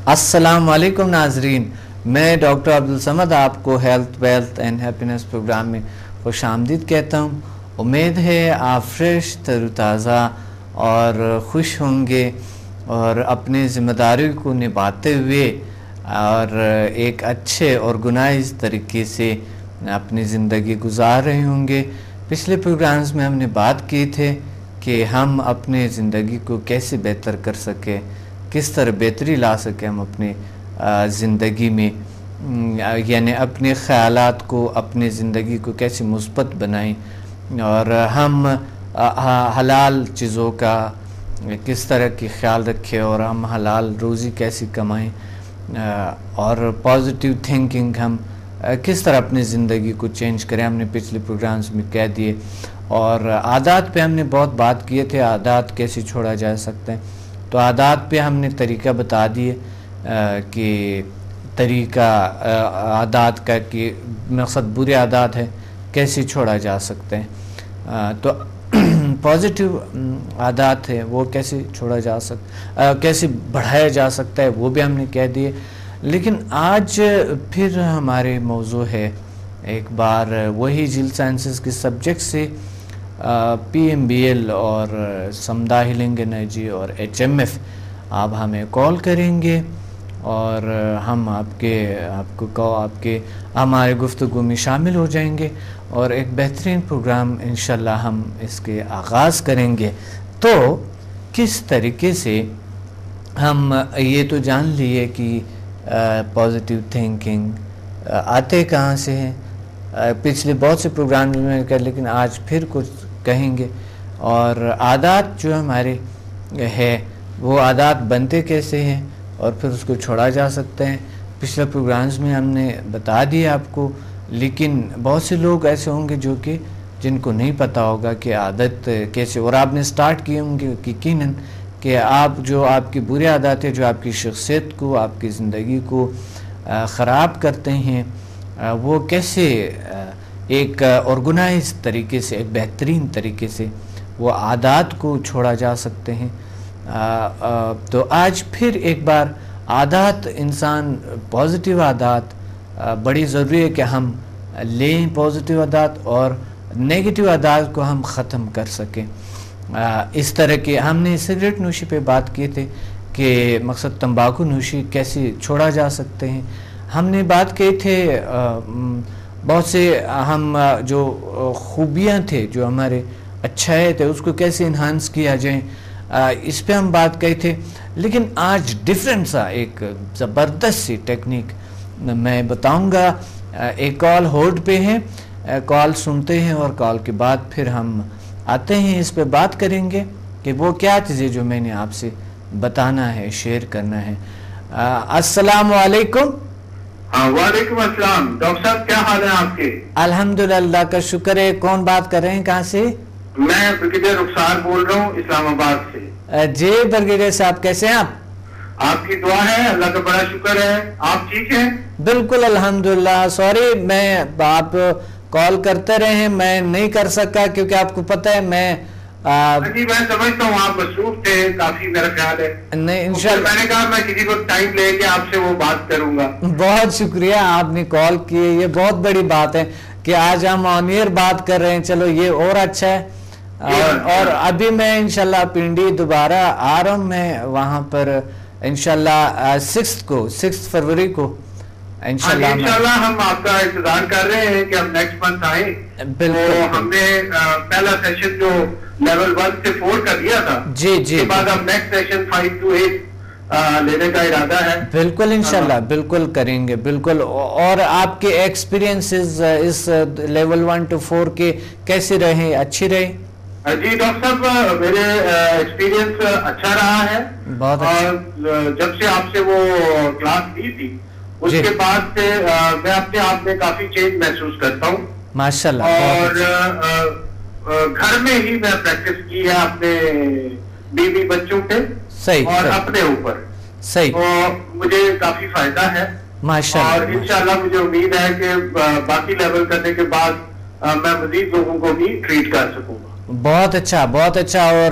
السلام علیکم ناظرین، میں ڈاکٹر عبدالصمد آپ کو health wealth and happiness program میں خوش آمدید کہتا ہوں۔ امید ہے آپ فریش، تر و تازہ اور خوش ہوں گے اور اپنے ذمہ داری کو نبھاتے ہوئے اور ایک اچھے آرگنائز طریقے سے اپنی زندگی گزار رہے ہوں گے۔ پچھلے پروگرامز میں ہم نے بات کی تھے کہ ہم اپنے زندگی کو کیسے بہتر کر سکیں، کس طرح بہتری لا سکیں ہم اپنے زندگی میں، یعنی اپنے خیالات کو، اپنے زندگی کو کیسے مثبت بنائیں اور ہم حلال چیزوں کا کس طرح کی خیال رکھیں اور ہم حلال روزی کیسی کمائیں اور پازیٹیو تھنکنگ ہم کس طرح اپنی زندگی کو چینج کریں، ہم نے پچھلے پروگرامز میں کہہ دیے۔ اور عادات پہ ہم نے بہت بات کیے تھے، عادات کیسے چھوڑا جا سکتے ہیں۔ تو عادات پہ ہم نے طریقہ بتا دیے کہ طریقہ عادات کا کہ مقصد برے عادات ہے کیسے چھوڑا جا سکتے ہیں، تو پازیٹیو عادات ہے وہ کیسے چھوڑا جا سکتا، کیسے بڑھایا جا سکتا ہے وہ بھی ہم نے کہہ دیے۔ لیکن آج پھر ہمارے موضوع ہے ایک بار وہی جیل سائنسز کے سبجیکٹ سے پی ایم بی ایل اور سمدھا ہیلنگ انرجی اور ایچ ایم ایف۔ آپ ہمیں کال کریں گے اور ہم آپ کے ہمارے گفتگو میں شامل ہو جائیں گے اور ایک بہترین پروگرام انشاءاللہ ہم اس کے آغاز کریں گے۔ تو کس طریقے سے ہم یہ تو جان لیے کہ پازیٹیو تھنکنگ آتے کہاں سے ہیں، پچھلے بہت سے پروگرام میں کر، لیکن آج پھر کچھ کہیں گے۔ اور عادات جو ہمارے ہے وہ عادات بنتے کیسے ہیں اور پھر اس کو چھوڑا جا سکتے ہیں، پچھلے پروگرامز میں ہم نے بتا دیا آپ کو۔ لیکن بہت سے لوگ ایسے ہوں گے جو کہ جن کو نہیں پتہ ہوگا کہ عادت کیسے، اور آپ نے سٹارٹ کیے ہوں گے یقیناً کہ آپ کی بری عادات ہے جو آپ کی شخصیت کو، آپ کی زندگی کو خراب کرتے ہیں، وہ کیسے ایک آرگنائز طریقے سے، ایک بہترین طریقے سے وہ عادات کو چھوڑا جا سکتے ہیں۔ تو آج پھر ایک بار عادات، انسان پازیٹیو عادات بڑی ضروری ہے کہ ہم لیں پازیٹیو عادات اور نیگیٹیو عادات کو ہم ختم کر سکیں۔ اس طرح کے ہم نے سگریٹ نوشی پہ بات کیے تھے کہ مقصد تمباکو نوشی کیسے چھوڑا جا سکتے ہیں۔ ہم نے بات کی تھے بہت سے ہم جو خوبیاں تھے، جو ہمارے اچھائیں تھے، اس کو کیسے انہانس کیا جائیں، اس پہ ہم بات کی تھے۔ لیکن آج ڈیفرنٹ سا ایک زبردست سی ٹیکنیک میں بتاؤں گا۔ ایک کال ہولڈ پہ ہے، کال سنتے ہیں اور کال کے بعد پھر ہم آتے ہیں، اس پہ بات کریں گے کہ وہ کیا چیزیں جو میں نے آپ سے بتانا ہے، شیئر کرنا ہے۔ السلام علیکم۔ وعلیکم السلام ڈاکٹر صاحب، کیا حال ہے آپ کے؟ الحمدللہ، اللہ کا شکر ہے۔ کون بات کر رہے ہیں، کہاں سے؟ میں بریگیڈیئر رخسار بول رہا ہوں اسلام آباد سے۔ جی بریگیڈیئر صاحب، کیسے ہیں آپ؟ آپ کی دعا ہے، اللہ کا بڑا شکر ہے۔ آپ ٹھیک ہیں؟ بالکل الحمدللہ۔ سوری، میں آپ کال کرتے رہے ہیں، میں نہیں کر سکا کیونکہ آپ کو پتہ ہے میں جی میں سمجھتا ہوں آپ مصروف تھے کافی، میرا خیال ہے۔ نہیں، انشاءاللہ میں نے کہا میں کسی وقت ٹائم لے کے آپ سے وہ بات کروں گا۔ بہت شکریہ، آپ نے کال کی، یہ بہت بڑی بات ہے کہ آج ہم آن ایئر بات کر رہے ہیں، چلو یہ اور اچھا ہے۔ اور ابھی میں انشاءاللہ پنڈی دوبارہ آ رہا ہوں، میں وہاں پر انشاءاللہ 6 فروری کو انشاءاللہ ہم آپ کا انتظار کر رہے ہیں کہ ہم نیکسٹ منتھ آئیں۔ تو ہم نے پہلا سیشن جو لیول 1 سے 4 کا دیا تھا، جی اس کے بعد ہم نیکسٹ سیشن 5 to 8 لینے کا ارادہ ہے۔ بالکل انشاءاللہ، بالکل کریں گے، بالکل۔ اور آپ کے ایکسپیرینسز اس لیول 1 to 4 کے کیسے رہے، اچھی رہے؟ جی ڈاکٹر صاحب، میرے ایکسپیرینس اچھا رہا ہے، اور جب سے آپ سے وہ کلاس لی تھی اس کے بعد سے میں اپنے آپ میں کافی چینج محسوس کرتا ہوں ماشاءاللہ۔ اور گھر میں ہی میں پریکٹس کی ہے اپنے بیوی بچوں پہ اور اپنے اوپر، تو مجھے کافی فائدہ ہے ماشاءاللہ۔ اور انشاءاللہ مجھے امید ہے کہ باقی لیول کرنے کے بعد میں مزید لوگوں کو بھی ٹریٹ کر سکوں گا۔ بہت اچھا، بہت اچھا۔ اور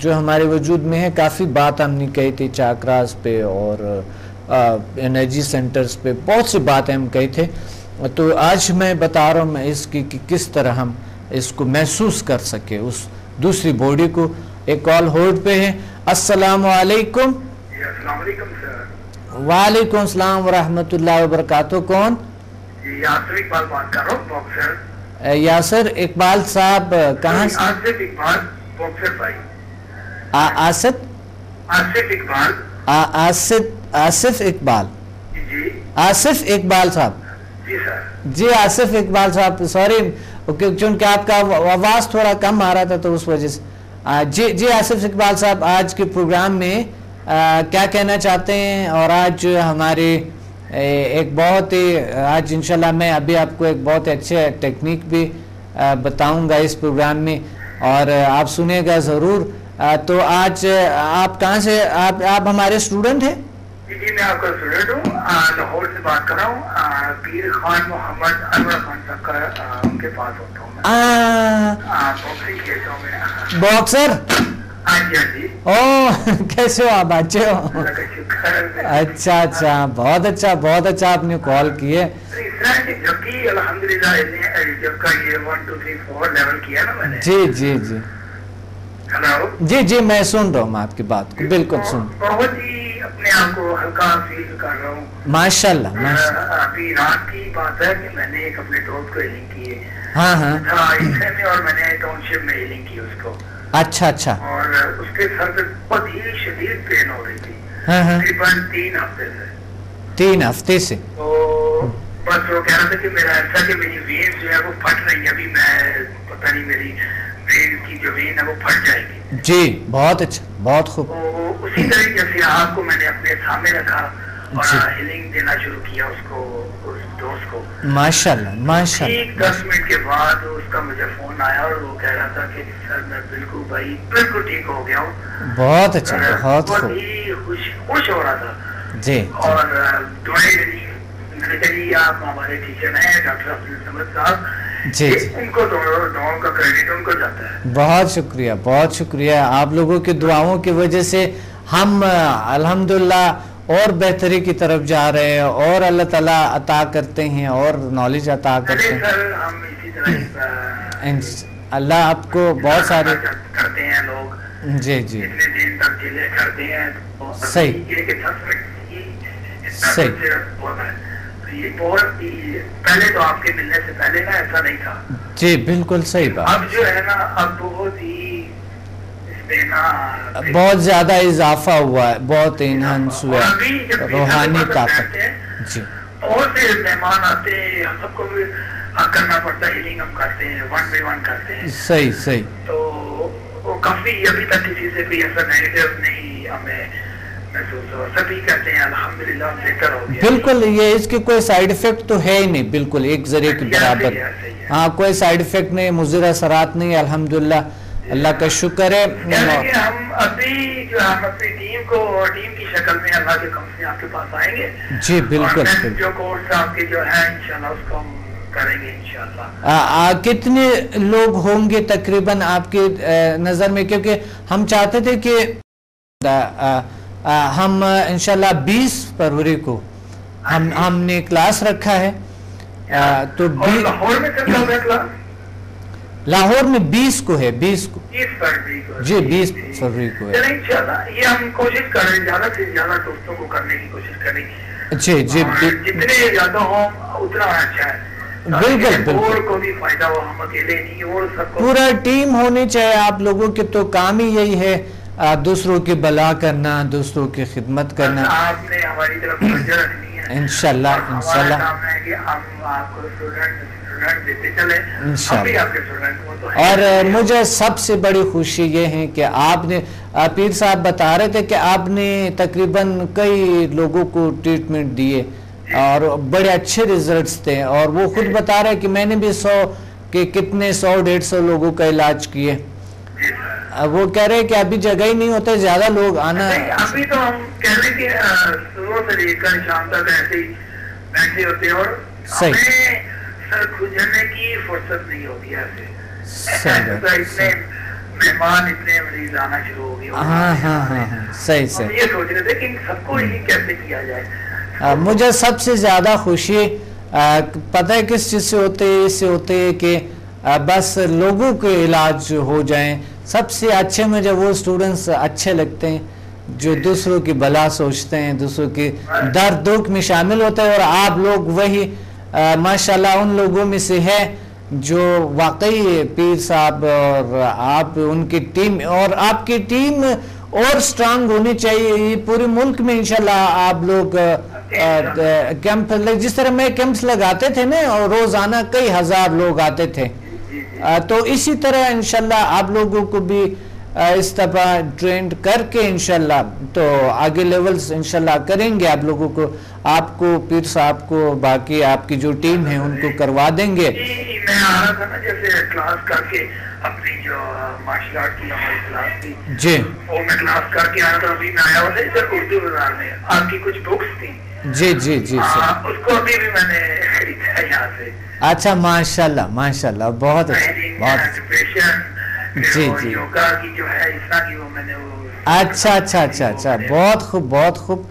جو ہمارے وجود میں ہے. کافی بات ہم نے کہی تھی چاکراز پہ اور انرجی سینٹرز پہ, بہت سی باتیں ہم کہی تھے. تو آج میں بتا رہا ہوں میں اس کی کہ کس طرح ہم اس کو محسوس کر سکے اس دوسری باڈی کو. ایک کال ہولڈ پہ ہے. السلام علیکم. السلام علیکم سر. وعلیکم السلام ورحمۃ اللہ وبرکاتہ. کون؟ یاسر اقبال بات کر رہا ہوں باکسر. یاسر اقبال صاحب کہاں سے؟ آصف اقبال باکسر بھائی. آصف اقبال. آصف اقبال. جی آصف اقبال صاحب. جی سر. جی آصف اقبال صاحب, سوری چونکہ آپ کا آواز تھوڑا کم آ رہا تھا تو اس وجہ سے. جی آصف اقبال صاحب, آج کے پروگرام میں کیا کہنا چاہتے ہیں؟ اور آج ہمارے ایک بہت ہی آج انشاءاللہ میں ابھی آپ کو ایک بہت اچھے ٹیکنیک بھی بتاؤں گا اس پروگرام میں اور آپ سنیں گا ضرور. تو آج آپ کہاں سے؟ آپ ہمارے اسٹوڈنٹ ہیں؟ جی میں آپ کا اسٹوڈنٹ ہوں, لاہور سے بات کر رہا ہوں. پیر خان محمد انور خان صاحب کا ان کے پاس ہوتا ہوں میں. باکسر. ہاں جی ہاں جی. او کیسے ہو آپ؟ اچھے ہو؟ اچھا اچھا, بہت اچھا بہت اچھا آپ نے کال کی ہے. جب کی الحمدللہ جب کا یہ 1 2 3 4 لیول کیا نا میں نے. جی جی جی. ہلو. جی جی میں سن رہا ہوں آپ کی بات کو, بالکل سن. بہت ہی اپنے آپ کو ہلکا فیل کر رہا ہوں. ماشاء اللہ. ابھی رات کی بات ہے کہ میں نے ایک اپنے دوست کو ہیلنگ کی ہے. ہاں ہاں. اور میں نے ٹاؤن شپ میں ہیلنگ کی اس کو. اچھا اچھا. اور اس کے سر پہ بہت ہی شدید پین ہو رہی تھی. ہاں ہاں. تقریباً 3 ہفتے سے. 3 ہفتے سے. تو بس وہ کہہ رہا تھا کہ میرا ایسا کہ میری وینز جو ہے وہ پھٹ رہی ہے. ابھی میں پتہ نہیں میری وین کی جو وین ہے وہ پھٹ جائے گی. جی بہت اچھا, بہت خوب. اسی طریقے سے آپ کو میں نے اپنے سامنے رکھا اور ہیلنگ دینا شروع کیا اس کو, اس دوست کو. ماشاءاللہ ماشاءاللہ. 10 منٹ کے بعد اس کا مجھے فون آیا اور وہ کہہ رہا تھا کہ سر میں بالکل بھائی بالکل ٹھیک ہو گیا ہوں. بہت اچھا, بہت خوب. بہت ہی خوش ہو رہا تھا. جی. اور دعائیں دینی میں نے کہا جی آپ ہمارے ٹیچر ہیں ڈاکٹر عبدالصمد صاحب. جی ان کو دعاؤں کا کریڈٹ ان کو جاتا ہے. بہت شکریہ, بہت شکریہ. آپ لوگوں کی دعاؤں کی وجہ سے ہم الحمدللہ اور بہتری کی طرف جا رہے ہیں اور اللہ تعالیٰ عطا کرتے ہیں اور نالج عطا کرتے ہیں. سر ہم اسی طرح اللہ آپ کو بہت سارے کرتے ہیں لوگ. جی جی اتنے دن تک جلے کرتے ہیں. صحیح صحیح. یہ بہت پہلے تو آپ کے ملنے سے پہلے نا ایسا نہیں تھا. جی بالکل صحیح بات. اب جو ہے نا اب بہت ہی اس میں نا بہت زیادہ اضافہ ہوا ہے, بہت انہانس ہوا ہے روحانی طاقت. جی اور سے مہمان آتے ہیں, ہم سب کو بھی کرنا پڑتا ہے ہیلنگ, ہم کرتے ہیں 1 by 1 کرتے ہیں. صحیح صحیح. تو وہ کافی ابھی تک کسی سے بھی ایسا نیگیٹو نہیں ہمیں محسوس ہوا. سبھی کہتے ہیں الحمدللہ بہتر ہو گیا. بالکل, یہ اس کے کوئی سائیڈ افیکٹ تو ہے ہی نہیں, بالکل ایک ذریعے کے برابر. ہاں کوئی سائیڈ افیکٹ نہیں, مضر اثرات نہیں, الحمدللہ اللہ کا شکر ہے. ہم ابھی جو ہم اپنی ٹیم کو ٹیم کی شکل میں اللہ کے کم سے آپ کے پاس آئیں گے. جی بالکل. جو کورس آپ کے جو ہے انشاءاللہ اس کو ہم کریں گے انشاءاللہ. کتنے لوگ ہوں گے تقریباً آپ کی نظر میں؟ کیونکہ ہم چاہتے تھے کہ ہم انشاءاللہ 20 فروری کو ہم نے کلاس رکھا ہے. تو لاہور میں لاہور میں 20 کو ہے, 20 کو. جی 20 فروری کو ہے. یہ ہم کوشش کر رہے ہیں زیادہ سے زیادہ دوستوں کو کرنے کی کوشش کریں گے. جی جی جتنے زیادہ ہوں اتنا اچھا ہے. بالکل بالکل. کو بھی فائدہ ہو, ہم اکیلے نہیں اور سب کو پورا ٹیم ہونی چاہیے. آپ لوگوں کے تو کام ہی یہی ہے دوسروں کی بھلا کرنا, دوسروں کی خدمت کرنا. آپ نے ہماری طرف توجہ رکھنی ہے انشاءاللہ انشاءاللہ. ہمارا کام ہے کہ ہم آپ کو اسٹوڈنٹ دیتے چلیں انشاءاللہ. اور مجھے سب سے بڑی خوشی یہ ہے کہ آپ نے پیر صاحب بتا رہے تھے کہ آپ نے تقریباً کئی لوگوں کو ٹریٹمنٹ دیے اور بڑے اچھے ریزلٹس تھے. اور وہ خود بتا رہے کہ میں نے بھی 100 کے کتنے 100-150 لوگوں کا علاج کیے. وہ کہہ رہے کہ ابھی جگہ ہی نہیں ہوتا, زیادہ لوگ آنا. ابھی تو ہم کہہ رہے کہ صبح سے لے کر شام تک ایسے ہی بیٹھے ہوتے ہیں اور ہمیں سر کھجنے کی فرصت نہیں ہوتی ایسے. مہمان اتنے مریض آنا شروع ہو گئے. ہاں صحیح صحیح. یہ سوچ رہے تھے کہ سب کو یہ کیسے کیا جائے. مجھے سب سے زیادہ خوشی پتہ ہے کس چیز سے ہوتے ہے؟ اس سے ہوتے ہے کہ بس لوگوں کے علاج ہو جائیں. سب سے اچھے مجھے وہ اسٹوڈنٹس اچھے لگتے ہیں جو دوسروں کی بلا سوچتے ہیں, دوسروں کی درد دکھ میں شامل ہوتے ہیں, اور آپ لوگ وہی ماشاءاللہ ان لوگوں میں سے ہے جو واقعی پیر صاحب اور آپ ان کی ٹیم, اور آپ کی ٹیم اور اسٹرانگ ہونی چاہیے. یہ پورے ملک میں انشاءاللہ آپ لوگ کیمپ, جس طرح میں کیمپس لگاتے تھے نا اور روزانہ کئی ہزار لوگ آتے تھے, تو اسی طرح انشاءاللہ آپ لوگوں کو بھی اس طرح ٹرینڈ کر کے انشاءاللہ تو آگے لیولز انشاءاللہ کریں گے. آپ لوگوں کو, آپ کو, پیر صاحب کو, باقی آپ کی جو ٹیم ہے ان کو کروا دیں گے. میں آ رہا تھا نا جیسے کلاس کر کے اپنی جو مارشل آرٹ کی ہماری کلاس تھی, جی وہ میں کلاس کر کے آ رہا تھا. ابھی میں آیا ہوا تھا ادھر اردو بازار میں, آپ کی کچھ بکس تھیں. جی جی جی اس کو ابھی بھی میں نے خریدا ہے یہاں سے. اچھا ماشاءاللہ ماشاءاللہ, بہت اچھا, بہت جی جی یوگا کی جو ہے اس طرح کی وہ میں نے اچھا اچھا اچھا اچھا, بہت خوب بہت خوب.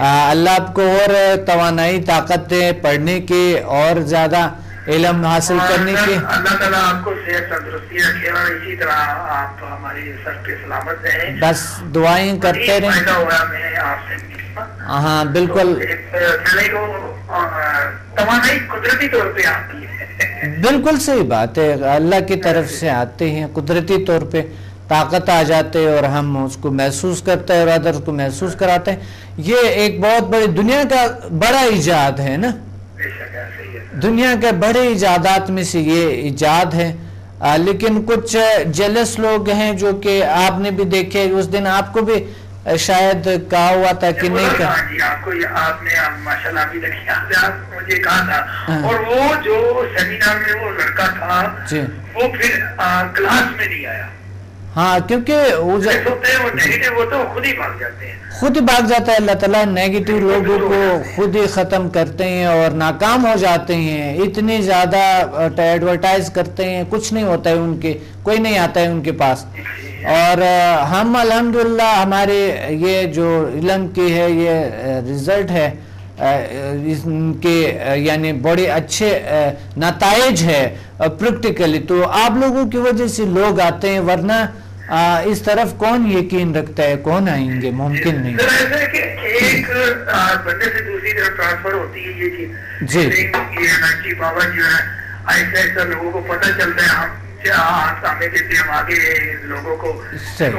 اللہ آپ کو اور توانائی طاقت دے پڑھنے کی اور زیادہ علم حاصل کرنے کی. اللہ تعالیٰ آپ کو صحت تندرستی رکھے اور اسی طرح آپ ہماری سر پہ سلامت رہیں. بس دعائیں کرتے رہیں. فائدہ ہوا میں آپ سے. ہاں بالکل توانائی قدرتی طور پہ آتی ہے. بالکل صحیح بات ہے, اللہ کی طرف سے آتے ہیں قدرتی طور پہ, طاقت آ جاتے اور ہم اس کو محسوس کرتے ہیں اور ادر کو محسوس کراتے ہیں. یہ ایک بہت بڑی دنیا کا بڑا ایجاد ہے نا, دنیا کے بڑے ایجادات میں سے یہ ایجاد ہے. لیکن کچھ جیلس لوگ ہیں جو کہ آپ نے بھی دیکھے, اس دن آپ کو بھی شاید کہا ہوا تھا کہ نہیں کہا. جی آپ نے ماشاءاللہ بھی دیکھا, آپ مجھے کہا تھا, اور وہ جو سیمینار میں وہ لڑکا تھا وہ پھر کلاس میں نہیں آیا. ہاں کیونکہ وہ تو خود ہی بھاگ جاتے ہیں, خود ہی بھاگ جاتا ہے. اللہ تعالیٰ نیگیٹو لوگوں کو خود ہی ختم کرتے ہیں اور ناکام ہو جاتے ہیں. اتنی زیادہ ایڈورٹائز کرتے ہیں, کچھ نہیں ہوتا ہے ان کے, کوئی نہیں آتا ہے ان کے پاس. اور ہم الحمدللہ ہمارے یہ جو علم کی ہے یہ رزلٹ ہے ان کے, یعنی بڑے اچھے نتائج ہے پریکٹیکلی. تو آپ لوگوں کی وجہ سے لوگ آتے ہیں, ورنہ اس طرف کون یقین رکھتا ہے, کون آئیں گے, ممکن نہیں. ایک بندے سے دوسری طرف ٹرانسفر ہوتی ہے یہ چیز. جی انرجی پاور جو ہے ایسا ایسا لوگوں کو پتہ چلتا ہے. ہم سامنے دیتے ہم آگے لوگوں کو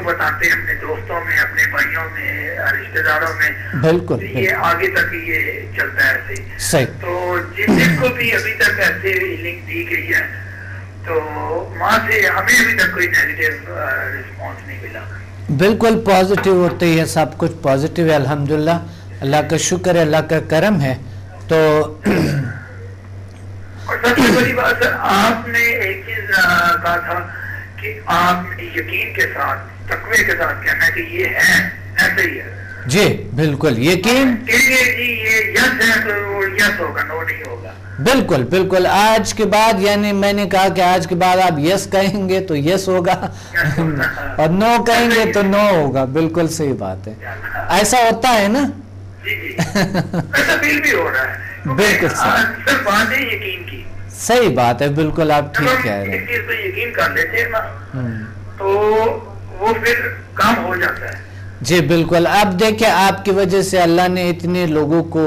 بتاتے ہیں, اپنے دوستوں میں, اپنے بھائیوں میں, رشتہ داروں میں. بالکل یہ آگے تک یہ چلتا ہے ایسے ہی. تو جن کو بھی ابھی تک ایسے لنک دی گئی ہے تو وہاں سے ہمیں ابھی تک کوئی نیگیٹو رسپانس نہیں ملا. بالکل پازیٹیو ہوتے ہے, سب کچھ پازیٹیو ہے الحمدللہ. اللہ کا شکر ہے, اللہ کا کرم ہے. تو اور سب سے بڑی بات سر, آپ نے ایک چیز کہا تھا کہ آپ یقین کے ساتھ, تقوی کے ساتھ کہنا ہے کہ یہ ہے ایسے ہی ہے. جی بالکل یقین, جی یہ یس ہے تو یس ہوگا, نو نہیں ہوگا. بالکل بالکل. آج کے بعد یعنی میں نے کہا کہ آج کے بعد آپ یس کہیں گے تو یس ہوگا اور نو کہیں گے تو نو ہوگا. بالکل صحیح بات ہے, ایسا ہوتا ہے نا. جی جی ایسا فیل بھی ہو رہا ہے. بالکل صرف بات ہے یقین کی. صحیح بات ہے, بالکل آپ ٹھیک کہہ رہے ہیں. ایک چیز پہ یقین کر لیتے ہیں نا تو وہ پھر کام ہو جاتا ہے. جی بالکل. اب دیکھیں آپ کی وجہ سے اللہ نے اتنے لوگوں کو,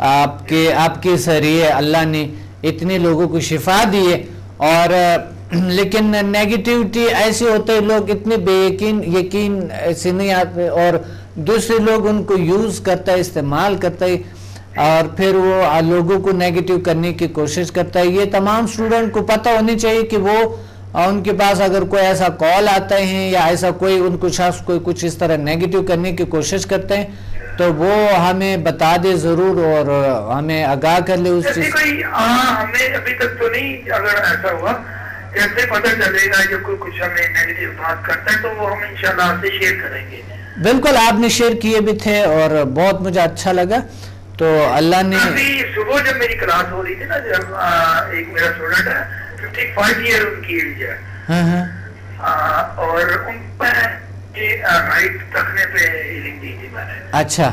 آپ کے ذریعے اللہ نے اتنے لوگوں کو شفا دی ہے. اور لیکن نیگیٹیوٹی ایسے ہوتے ہیں, لوگ اتنے بے یقین ایسے نہیں آتے اور دوسرے لوگ ان کو یوز کرتا ہے, استعمال کرتا ہے اور پھر وہ لوگوں کو نیگیٹو کرنے کی کوشش کرتا ہے. یہ تمام اسٹوڈنٹ کو پتہ ہونی چاہیے کہ وہ ان کے پاس اگر کوئی ایسا کال آتا ہے یا ایسا کوئی ان کو شخص کوئی کچھ اس طرح نیگیٹو کرنے کی کوشش کرتے ہیں تو وہ ہمیں بتا دے ضرور اور ہمیں آگاہ کر لے اس چیز. ہمیں ابھی تک تو نہیں, اگر ایسا ہوا کیسے پتہ چلے گا جو کوئی کچھ ہمیں نیگیٹو بات کرتا ہے تو وہ ہم انشاءاللہ آپ سے شیئر کریں گے. بالکل, آپ نے شیئر کیے بھی تھے اور بہت مجھے اچھا لگا. تو اللہ نے صبح جب میری کلاس ہو رہی تھی نا, جب ایک میرا اسٹوڈنٹ ہے 55 ایئر ان کی ایج ہے, اور ان پہ رائٹ رکھنے پہ ہیلنگ دی تھی میں نے. اچھا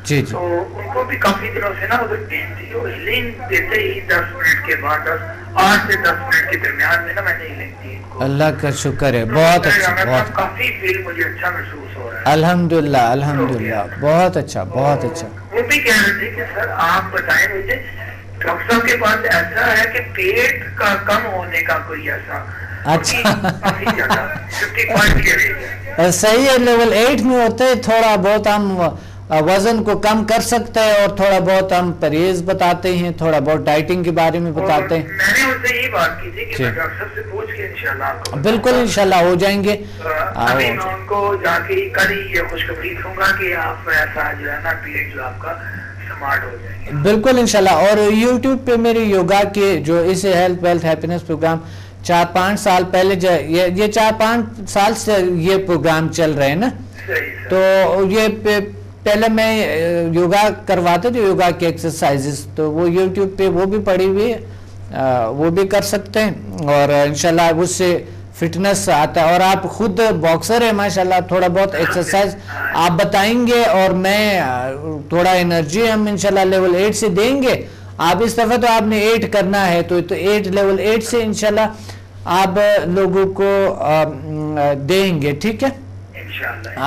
جی جی. تو ان کو بھی کافی دنوں سے نا ادھر پین تھی, اور ہیلنگ دیتے ہی 10 منٹ کے بعد 8 سے 10 منٹ کے درمیان میں نا میں نے ہیلنگ دی. اللہ کا شکر ہے, بہت اچھا, بہت کافی فیل مجھے اچھا محسوس ہو رہا ہے. الحمدللہ الحمدللہ, بہت اچھا بہت اچھا. وہ بھی کہہ رہے تھے کہ سر آپ بتائیں مجھے, ڈاکٹر صاحب کے پاس ایسا ہے کہ پیٹ کا کم ہونے کا کوئی ایسا اچھا صحیح ہے, لیول 8 میں ہوتے ہیں, تھوڑا بہت ہم وزن کو کم کر سکتے ہیں, اور تھوڑا بہت ہم پرہیز بتاتے ہیں, تھوڑا بہت ڈائٹنگ کے بارے میں بتاتے ہیں. میں نے ان سے یہی بات کی تھی کہ میں ڈاکٹر صاحب سے پوچھ کے انشاءاللہ بالکل انشاءاللہ ہو جائیں گے. ابھی میں ان کو جا کے کل ہی یہ خوشخبری دوں گا کہ آپ ایسا جو ہے نا پیٹ جو آپ کا سمارٹ ہو جائیں گے. بالکل انشاءاللہ. اور یوٹیوب پہ میری یوگا کے جو اس ہیلتھ ویلتھ ہیپینس پروگرام 4-5 سال پہلے یہ 4-5 سال سے یہ پروگرام چل رہے ہیں نا, تو یہ پہلے میں یوگا کرواتے تھے, یوگا کے ایکسرسائزز, تو وہ یوٹیوب پہ وہ بھی پڑی ہوئی ہے, وہ بھی کر سکتے ہیں, اور انشاءاللہ اس سے فٹنس آتا ہے. اور آپ خود باکسر ہیں ماشاءاللہ, تھوڑا بہت ایکسرسائز آپ بتائیں گے, اور میں تھوڑا انرجی ہم انشاءاللہ لیول 8 سے دیں گے. آپ اس دفعہ تو آپ نے 8 کرنا ہے, تو 8 لیول 8 سے انشاءاللہ آپ لوگوں کو دیں گے, ٹھیک ہے,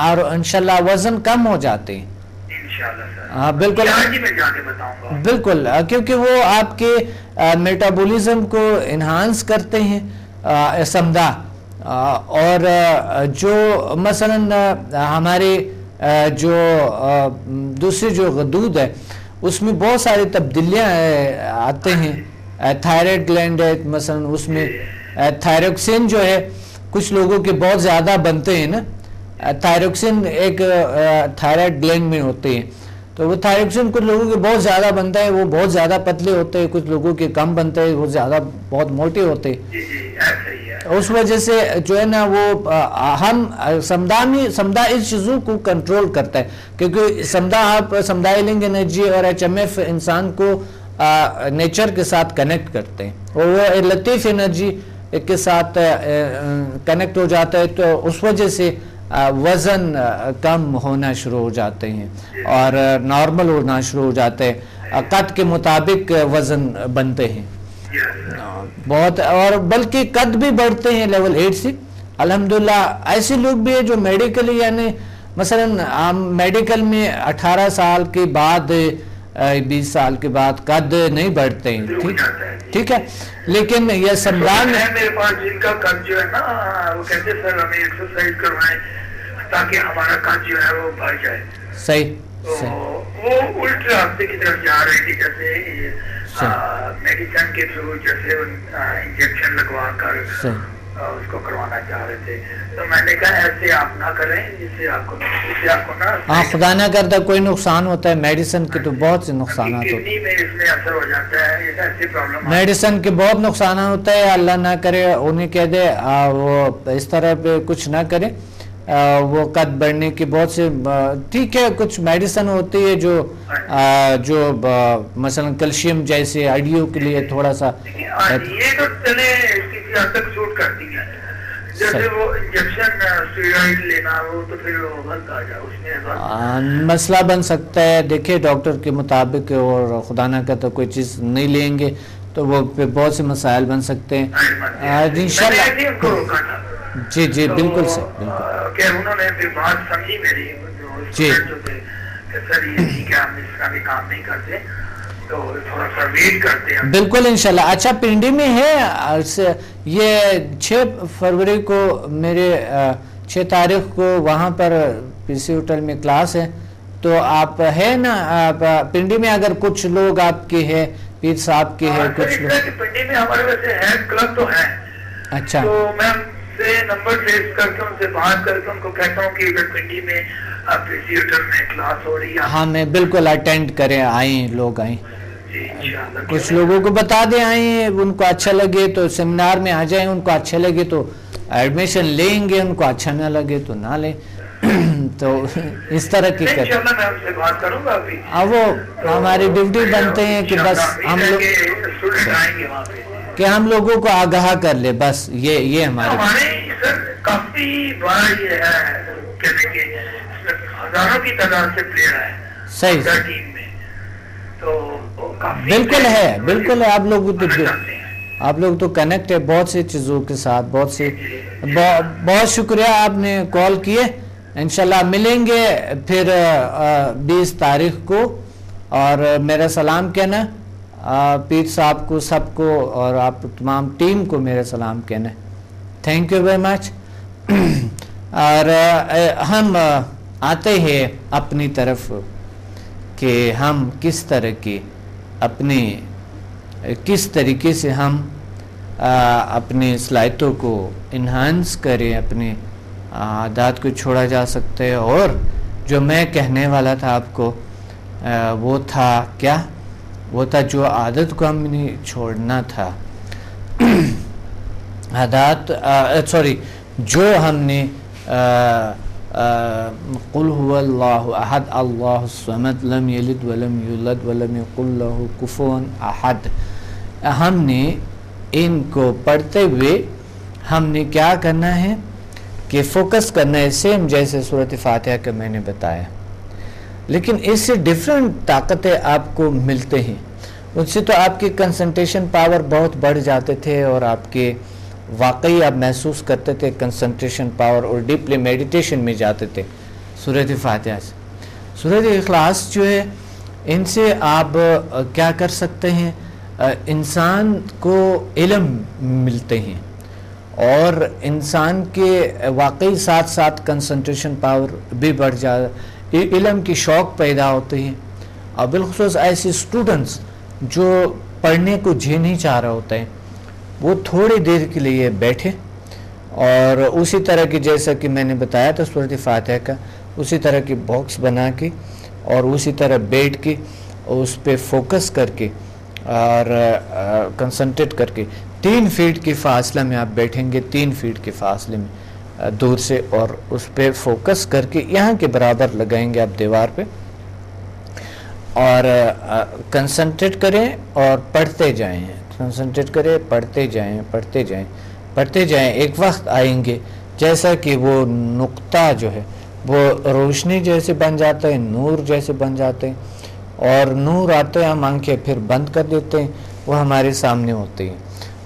اور انشاءاللہ وزن کم ہو جاتے ہیں. ہاں بالکل بالکل, کیونکہ وہ آپ کے میٹابولزم کو انہانس کرتے ہیں سمدہ. اور جو مثلا ہمارے جو دوسری جو غدود ہے اس میں بہت ساری تبدیلیاں آتے ہیں. تھائرائڈ گلینڈ ہے مثلا, اس میں تھائروکسین جو ہے کچھ لوگوں کے بہت زیادہ بنتے ہیں نا. تھائروکسین ایک تھائرائڈ گلینڈ میں ہوتے ہیں, تو وہ تھائروکسین کچھ لوگوں کے بہت زیادہ بنتا ہے, وہ بہت زیادہ پتلے ہوتے ہیں, کچھ لوگوں کے کم بنتے ہیں, وہ زیادہ بہت موٹے ہوتے ہیں. اس وجہ سے جو ہے نا وہ ہم سمدہ اس چیزوں کو کنٹرول کرتا ہے, کیونکہ سمدہ ہیلنگ انرجی اور HMF انسان کو نیچر کے ساتھ کنیکٹ کرتے ہیں, اور وہ لطیف انرجی کے ساتھ کنیکٹ ہو جاتا ہے, تو اس وجہ سے وزن کم ہونا شروع ہو جاتے ہیں اور نارمل ہونا شروع ہو جاتے ہیں, قد کے مطابق وزن بنتے ہیں بہت, اور بلکہ قد بھی بڑھتے ہیں لیول 8 سے الحمدللہ. ایسے لوگ بھی ہیں جو میڈیکلی, یعنی مثلا میڈیکل میں 18 سال کے بعد 20 سال کے بعد قد نہیں بڑھتے ہیں, ٹھیک ہے, لیکن یہ سمدان میرے پاس جن کا قد جو ہے نا وہ کہتے ہیں سر ہمیں ایکسرسائز کروائیں تاکہ ہمارا قد جو ہے وہ بڑھ جائے. صحیح, وہ الٹ راستے کی طرف جا رہے ہیں, جیسے میڈیسن کے تھرو جیسے انجیکشن لگوا کر اس کو کروانا چاہ رہے تھے. تو میں نے کہا ایسے آپ نہ کریں, جس سے آپ کو نا خدا نہ کرتا کوئی نقصان ہوتا ہے. میڈیسن کے تو بہت سے نقصانات ہوتے ہیں, میں اس میں اثر ہو جاتا ہے, ایسی پرابلم میڈیسن کے بہت نقصانات ہوتا ہے. اللہ نہ کرے انہیں کہہ دے وہ اس طرح پہ کچھ نہ کرے, وہ قد بڑھنے کے بہت سے, ٹھیک ہے, کچھ میڈیسن ہوتی ہے جو مثلا کیلشیم جیسے ہڈیوں کے لیے تھوڑا سا یہ تو چلے کسی حد تک سوٹ کرتی ہے, جیسے وہ انجیکشن اسٹیرائڈ لینا وہ تو پھر غلط آ جائے, اس میں مسئلہ بن سکتا ہے. دیکھیں ڈاکٹر کے مطابق, اور خدا نہ کرتا کوئی چیز نہیں لیں گے تو وہ پہ بہت سے مسائل بن سکتے ہیں انشاءاللہ. جی جی بالکل سر, بالکل کہ انہوں نے پھر بات سمجھی میری, جی کہ سر یہ ٹھیک ہے ہم اس کا بھی کام نہیں کرتے تو تھوڑا سا ویٹ کرتے ہیں. بالکل انشاءاللہ. اچھا پنڈی میں ہے یہ 6 فروری کو میرے 6 تاریخ کو وہاں پر PC ہوٹل میں کلاس ہے, تو آپ ہے نا پنڈی میں, اگر کچھ لوگ آپ کے ہے, پیر صاحب کے ہے کچھ لوگ پنڈی میں ہمارے ویسے ہے کلب تو ہے. اچھا, تو میں سے نمبر ٹریس کر کے ان سے بات کر کے ان کو کہتا ہوں کہ اگر پنڈی میں PC ہوٹل میں کلاس ہو رہی ہے ہاں میں بالکل اٹینڈ کریں, آئیں لوگ آئیں, کچھ لوگوں کو بتا دیں آئیں, ان کو اچھا لگے تو سیمینار میں آ جائیں, ان کو اچھا لگے تو ایڈمیشن لیں گے, ان کو اچھا نہ لگے تو نہ لیں. تو اس طرح کی وہ ہماری ڈیوٹی بنتے ہیں کہ بس ہم لوگ کہ ہم لوگوں کو آگاہ کر لے, بس یہ ہمارے کافی بڑا یہ ہے کہنے کے ہزاروں کی تعداد سے پلیئر ہے صحیح ٹیم میں، تو بالکل ہے، بالکل ہے. آپ لوگ تو کنیکٹ ہے بہت سی چیزوں کے ساتھ، بہت شکریہ آپ نے کال کیے. انشاءاللہ ملیں گے پھر 20 تاریخ کو، اور میرا سلام کہنا پیر صاحب کو، سب کو، اور آپ تمام ٹیم کو میرا سلام کہنا. Thank you very much. اور ہم آتے ہیں اپنی طرف کہ ہم کس طرح کی کس طریقے سے ہم اپنی صلاحیتوں کو انہانس کریں، اپنے عادات کو چھوڑا جا سکتے ہیں. اور جو میں کہنے والا تھا آپ کو وہ تھا کیا؟ وہ تھا جو عادت کو ہم نے چھوڑنا تھا، جو ہم نے قل هو اللہ احد اللہ الصمد لم یلد ولم یولد ولم یکن لہ کفوا احد، ہم نے ان کو پڑھتے ہوئے ہم نے کیا کرنا ہے کہ فوکس کرنا ہے، سیم جیسے سورۃ فاتحہ کا میں نے بتایا، لیکن اس سے ڈیفرنٹ طاقتیں آپ کو ملتے ہیں. ان سے تو آپ کی کنسنٹریشن پاور بہت بڑھ جاتے تھے، اور آپ کے واقعی آپ محسوس کرتے تھے کنسنٹریشن پاور، اور ڈیپلی میڈیٹیشن میں جاتے تھے سورۃ فاتحہ سے. سورۃ اخلاص جو ہے، ان سے آپ کیا کر سکتے ہیں، انسان کو علم ملتے ہیں، اور انسان کے واقعی ساتھ ساتھ کنسنٹریشن پاور بھی بڑھ جاتا، علم کی شوق پیدا ہوتے ہیں. اور بالخصوص ایسے اسٹوڈنٹس جو پڑھنے کو جی نہیں چاہ رہا ہوتا ہے، وہ تھوڑی دیر کے لیے بیٹھے، اور اسی طرح کی جیسا کہ میں نے بتایا تھا سورۃ فاتحہ کا، اسی طرح کی باکس بنا کے اور اسی طرح بیٹھ کے اس پہ فوکس کر کے اور کنسنٹریٹ کر کے 3 فیٹ کے فاصلہ میں آپ بیٹھیں گے، 3 فیٹ کے فاصلے میں دور سے، اور اس پہ فوکس کر کے یہاں کے برابر لگائیں گے آپ دیوار پہ، اور کنسنٹریٹ کریں اور پڑھتے جائیں، کنسنٹریٹ کریں، پڑھتے جائیں. ایک وقت آئیں گے جیسا کہ وہ نقطہ جو ہے وہ روشنی جیسے بن جاتا ہے، نور جیسے بن جاتے ہیں، اور نور آتے ہیں ہم آنکھیں پھر بند کر دیتے ہیں، وہ ہمارے سامنے ہوتے ہیں،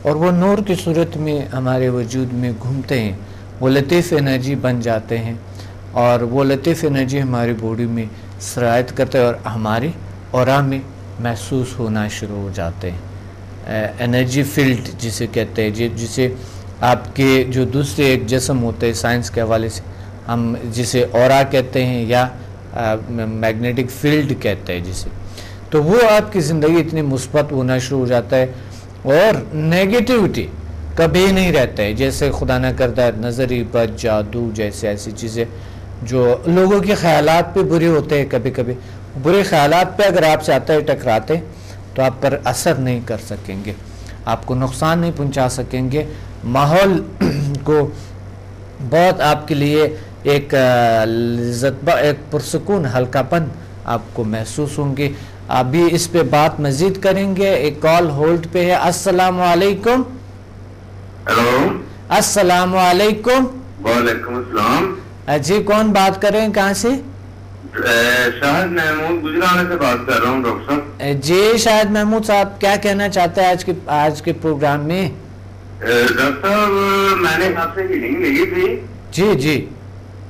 اور وہ نور کی صورت میں ہمارے وجود میں گھومتے ہیں، وہ لطیف انرجی بن جاتے ہیں، اور وہ لطیف انرجی ہماری باڈی میں سرایت کرتے ہیں، اور ہماری اورا میں محسوس ہونا شروع ہو جاتے ہیں. انرجی فیلڈ جسے کہتے ہیں، جسے آپ کے جو دوسرے ایک جسم ہوتے ہیں سائنس کے حوالے سے ہم جسے اورا کہتے ہیں، یا میگنیٹک فیلڈ کہتے ہیں جسے، تو وہ آپ کی زندگی اتنی مثبت ہونا شروع ہو جاتا ہے، اور نیگیٹیوٹی کبھی نہیں رہتا ہے. جیسے خدا نہ کردہ نظری بد، جادو جیسے ایسی چیزیں جو لوگوں کے خیالات پہ برے ہوتے ہیں، کبھی کبھی برے خیالات پہ اگر آپ سے آتا ہے ٹکراتے تو آپ پر اثر نہیں کر سکیں گے، آپ کو نقصان نہیں پہنچا سکیں گے، ماحول کو بہت آپ کے لیے ایک پرسکون ہلکا پن آپ کو محسوس ہوں گے. ابھی اس پہ بات مزید کریں گے. ایک کال ہولڈ پہ ہے. السلام علیکم. ہیلو. السلام علیکم. وعلیکم السلام. جی کون بات کر رہے ہیں، کہاں سے؟ شاہد محمود گجرانوالے سے بات کر رہا ہوں ڈاکٹر صاحب. جی شاہد محمود صاحب، کیا کہنا چاہتے ہیں آج کے پروگرام میں؟ ڈاکٹر صاحب میں نے آپ سے ہیلنگ لی تھی. جی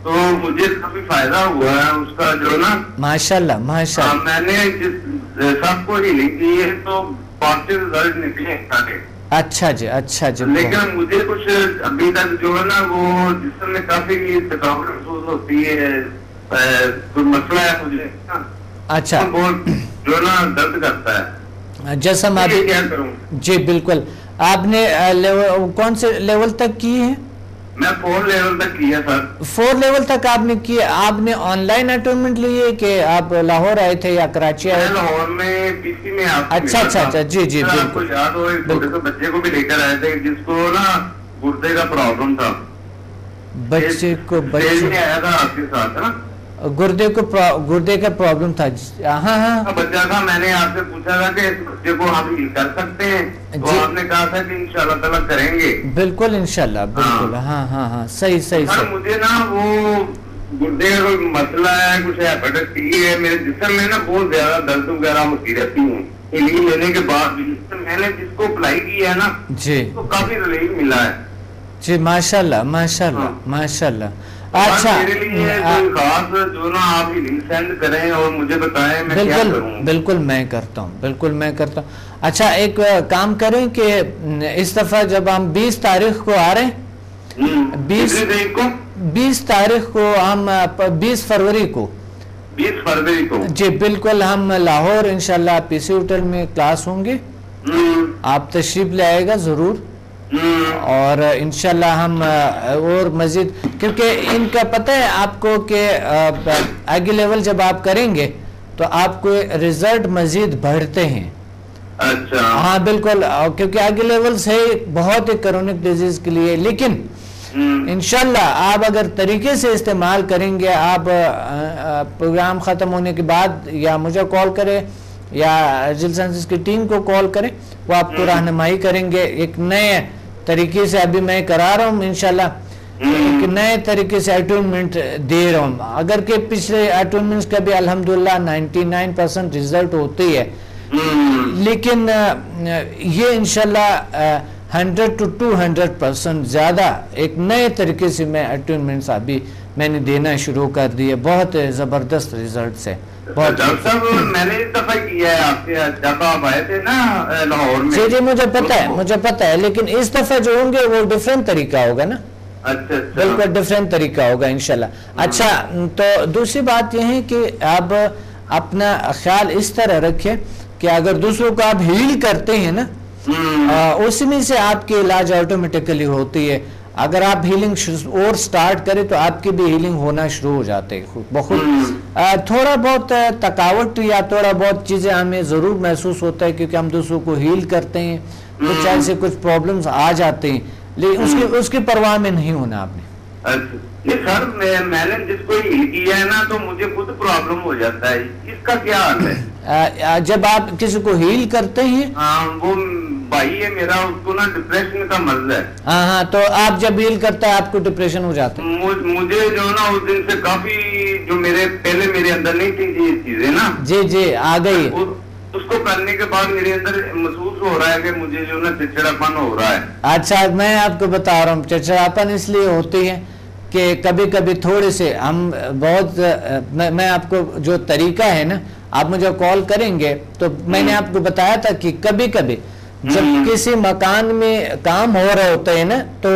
تو مجھے کافی فائدہ ہوا ہے اس کا، جو نا ماشاءاللہ ماشاءاللہ میں نے سب کو ہیلنگ کی ہے تو پازیٹیو رزلٹ نکلے سارے. اچھا جی لیکن مجھے کچھ ابھی تک جو ہے نا وہ جسم میں کافی تھکاوٹ محسوس ہوتی ہے، کوئی مسئلہ ہے مجھے. اچھا بہت جو ہے نا درد کرتا ہے جسم. ابھی کیا کروں؟ جی بالکل. آپ نے کون سے لیول تک کی ہے؟ میں 4 لیول تک کیا سر. 4 لیول تک آپ نے کی. آپ نے آن لائن اپوائنٹمنٹ لی ہے کہ آپ لاہور آئے تھے یا کراچی آئے تھے؟ لاہور میں پی سی میں. اچھا جی آپ کو یاد ہو ایک چھوٹے سے بچے کو بھی لے کر آئے تھے جس کو نا گردے کا پرابلم تھا. بچے کو آیا تھا آپ کے ساتھ نا. گردے کا پرابلم تھا. ہاں بچہ تھا, میں نے آپ سے پوچھا تھا کہ اس بچے کو ہم ہیل کر سکتے ہیں, تو آپ نے کہا تھا کہ انشاءاللہ تعالیٰ کریں گے. بالکل انشاءاللہ, بالکل. ہاں صحیح. مجھے نا وہ گردے کا کوئی مسئلہ ہے, کچھ ہیپیٹائٹس سی ہے, میرے جسم میں نا بہت زیادہ درد وغیرہ ہوتی رہتی ہوں. ہیلنگ لینے کے بعد میں نے جس کو اپلائی کیا ہے نا جی, تو کافی ریلیف ملا ہے. جی ماشاءاللہ. اچھا, میرے لیے کوئی خاص جو نا آپ ہیلنگ سینڈ کریں اور مجھے بتائیں میں کیا کروں. بالکل میں کرتا ہوں. اچھا, ایک کام کریں کہ اس دفعہ جب ہم 20 تاریخ کو آ رہے ہیں, 20 تاریخ کو ہم 20 فروری کو جی بالکل ہم لاہور انشاءاللہ پی سی ہوٹل میں کلاس ہوں گے. آپ تشریف لے آئے گا ضرور, اور انشاءاللہ ہم اور مزید, کیونکہ ان کا پتہ ہے آپ کو کہ آگے لیول جب آپ کریں گے تو آپ کو رزلٹ مزید بڑھتے ہیں. اچھا, ہاں بالکل, کیونکہ آگے لیول سے بہت ایک کرونک ڈیزیز کے لیے, لیکن انشاءاللہ آپ اگر طریقے سے استعمال کریں گے, آپ پروگرام ختم ہونے کے بعد یا مجھے کال کریں یا ارجل سائنسز کی ٹیم کو کال کریں, وہ آپ کو رہنمائی کریں گے. ایک نئے طریقے سے ابھی میں کرا رہا ہوں انشاءاللہ, ایک نئے طریقے سے اٹونمنٹ دے رہا ہوں. اگر کہ پچھلے اٹونمنٹس کا بھی الحمدللہ 99% رزلٹ ہوتی ہے, لیکن یہ انشاءاللہ 100 to 200% زیادہ ایک نئے طریقے سے میں اٹونمنٹس ابھی میں نے دینا شروع کر دی ہے, بہت زبردست ریزلٹ سے. ڈاکٹر صاحب میں نے اس دفعہ کیا ہے آپ کے جب آپ آئے تھے نا لاہور میں. جی مجھے پتا ہے, لیکن اس دفعہ جو ہوں گے وہ ڈیفرنٹ طریقہ ہوگا نا. اچھا, بالکل ڈیفرنٹ طریقہ ہوگا انشاءاللہ. اچھا, تو دوسری بات یہ ہے کہ آپ اپنا خیال اس طرح رکھیں کہ اگر دوسروں کو آپ ہیل کرتے ہیں نا, اسی میں سے آپ کی علاج آٹومیٹکلی ہوتی ہے. اگر آپ ہیلنگ اور سٹارٹ کریں تو آپ کی بھی ہیلنگ ہونا شروع ہو جاتے ہیں بخود. تھوڑا بہت تھکاوٹ یا تھوڑا بہت چیزیں ہمیں ضرور محسوس ہوتا ہے, کیونکہ ہم دوسروں کو ہیل کرتے ہیں, کچھ ایسے کچھ پرابلمز آ جاتے ہیں, لیکن اس کی پرواہ میں نہیں ہونا آپ نے. سر میں نے جس کو ہیل کیا ہے نا تو مجھے خود پرابلم ہو جاتا ہے, اس کا کیا حل ہے؟ جب آپ کسی کو ہیل کرتے ہیں, وہ بھائی ہے میرا, اس کو نا ڈپریشن کا مسئلہ ہے. ہاں, تو آپ جب ہیل کرتا ہے آپ کو ڈپریشن ہو جاتا ہے. مجھے جو نا اس دن سے کافی جو پہلے میرے اندر نہیں تھی یہ چیزیں نا, جی آ گئی. اس کو کرنے کے بعد میرے اندر محسوس ہو رہا ہے کہ مجھے جو نا چڑچڑاپن ہو رہا ہے. اچھا, میں آپ کو بتا رہا ہوں, چڑچڑاپن اس لیے ہوتی ہے کہ کبھی کبھی تھوڑے سے ہم بہت, میں آپ کو جو طریقہ ہے نا, آپ مجھے کال کریں گے تو میں نے آپ کو بتایا تھا کہ کبھی کبھی جب کسی مکان میں کام ہو رہے ہوتے ہیں نا تو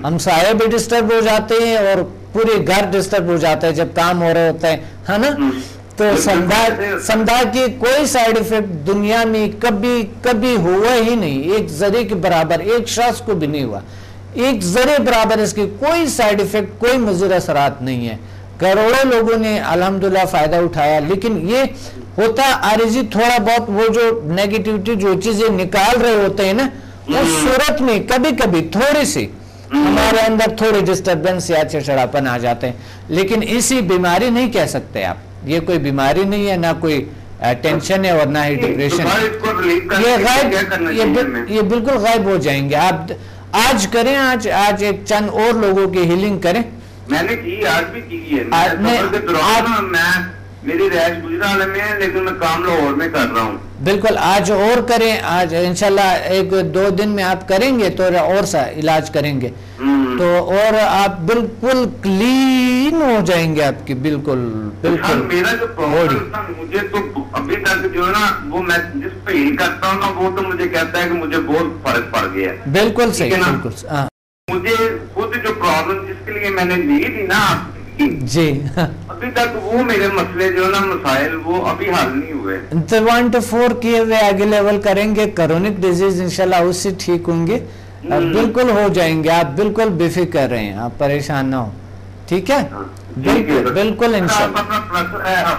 ہمسائے بھی ڈسٹرب ہو جاتے ہیں اور پورے گھر ڈسٹرب ہو جاتا ہے جب کام ہو رہے ہوتا ہے نا. تو سمجھا کہ کوئی سائیڈ ایفیکٹ دنیا میں کبھی ہوا ہی نہیں, ایک ذرے کے برابر ایک شخص کو بھی نہیں ہوا, ایک ذرے برابر اس کی کوئی سائیڈ ایفیکٹ, کوئی مضر اثرات نہیں ہے. کروڑوں لوگوں نے الحمدللہ فائدہ اٹھایا, لیکن یہ ہوتا عارضی تھوڑا بہت, وہ جو نیگیٹیوٹی جو چیزیں نکال رہے ہوتے ہیں نا, اس صورت میں کبھی کبھی تھوڑی سی ہمارے اندر تھوڑی ڈسٹربنس یا چڑچڑاپن آ جاتے ہیں. لیکن اسی بیماری نہیں کہہ سکتے آپ, یہ کوئی بیماری نہیں ہے, نہ کوئی ٹینشن ہے اور نہ ہی ڈپریشن ہے. یہ بالکل غائب ہو جائیں گے. آپ آج کریں, آج ایک چند اور لوگوں کی ہیلنگ کریں. میں نے کی, آج بھی کی ہے. میری رہائش گجرات میں ہے لیکن میں کام لاہور میں کر رہا ہوں. بالکل, آج اور کریں, آج انشاءاللہ 1-2 دن میں آپ کریں گے تو اور سا علاج کریں گے تو اور آپ بالکل کلین ہو جائیں گے آپ کی. بالکل میرا جو پرابلم تھا, مجھے تو ابھی تک جو ہے نا وہ میں جس پہ ہیل کرتا ہوں نا وہ تو مجھے کہتا ہے کہ مجھے بہت فرق پڑ گیا ہے. بالکل صحیح, بالکل. مجھے خود جو پرابلم جس کے لیے میں نے لی تھی نا جی, ابھی تک وہ میرے مسئلے جو نا مسائل وہ ابھی حل نہیں ہوئے. 1 to 4 کیے ہوئے آگے لیول کریں گے, کرونک ڈیزیز انشاءاللہ اس سے ٹھیک ہوں گے, بالکل ہو جائیں گے. آپ بالکل بے فکر رہیں, آپ پریشان نہ ہو, ٹھیک ہے؟ بالکل انشاءاللہ.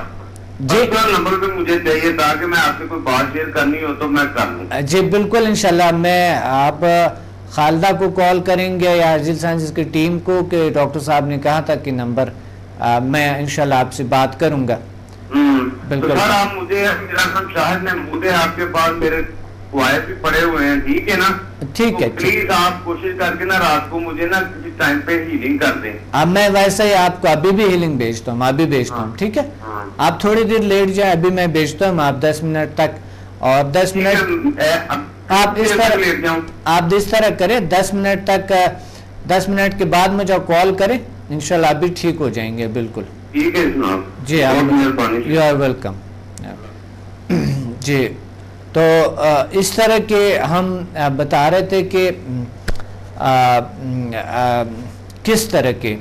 جی نمبر پہ مجھے چاہیے تاکہ میں آپ سے کوئی بات شیئر کرنی ہو تو میں کر لوں. جی بالکل انشاءاللہ. میں آپ خالدہ کو کال کریں گے یا ارجل سائنسز کی ٹیم کو کہ ڈاکٹر صاحب نے کہا تھا کہ نمبر میں انشاءاللہ آپ سے بات کروں گا. بالکل سر آپ مجھے میرا نام شاہد محمود ہے, آپ کے پاس میرے وائف بھی پڑے ہوئے ہیں, ٹھیک ہے نا؟ ٹھیک ہے, پلیز آپ کوشش کر کے نا رات کو مجھے نا کسی ٹائم پہ ہیلنگ کر دیں. اب میں ویسے ہی آپ کو ابھی بھی ہیلنگ بھیجتا ہوں, ابھی بھیجتا ہوں, ٹھیک ہے؟ آپ تھوڑی دیر لیٹ جائیں, ابھی میں بھیجتا ہوں, آپ 10 منٹ تک, اور 10 منٹ آپ اس طرح کریں, 10 منٹ تک, 10 منٹ کے بعد مجھے کال کریں, انشاءاللہ ابھی ٹھیک ہو جائیں گے. بالکل ٹھیک ہے جناب جی, یو آر ویلکم. جی تو اس طرح کے ہم بتا رہے تھے کہ کس طرح کے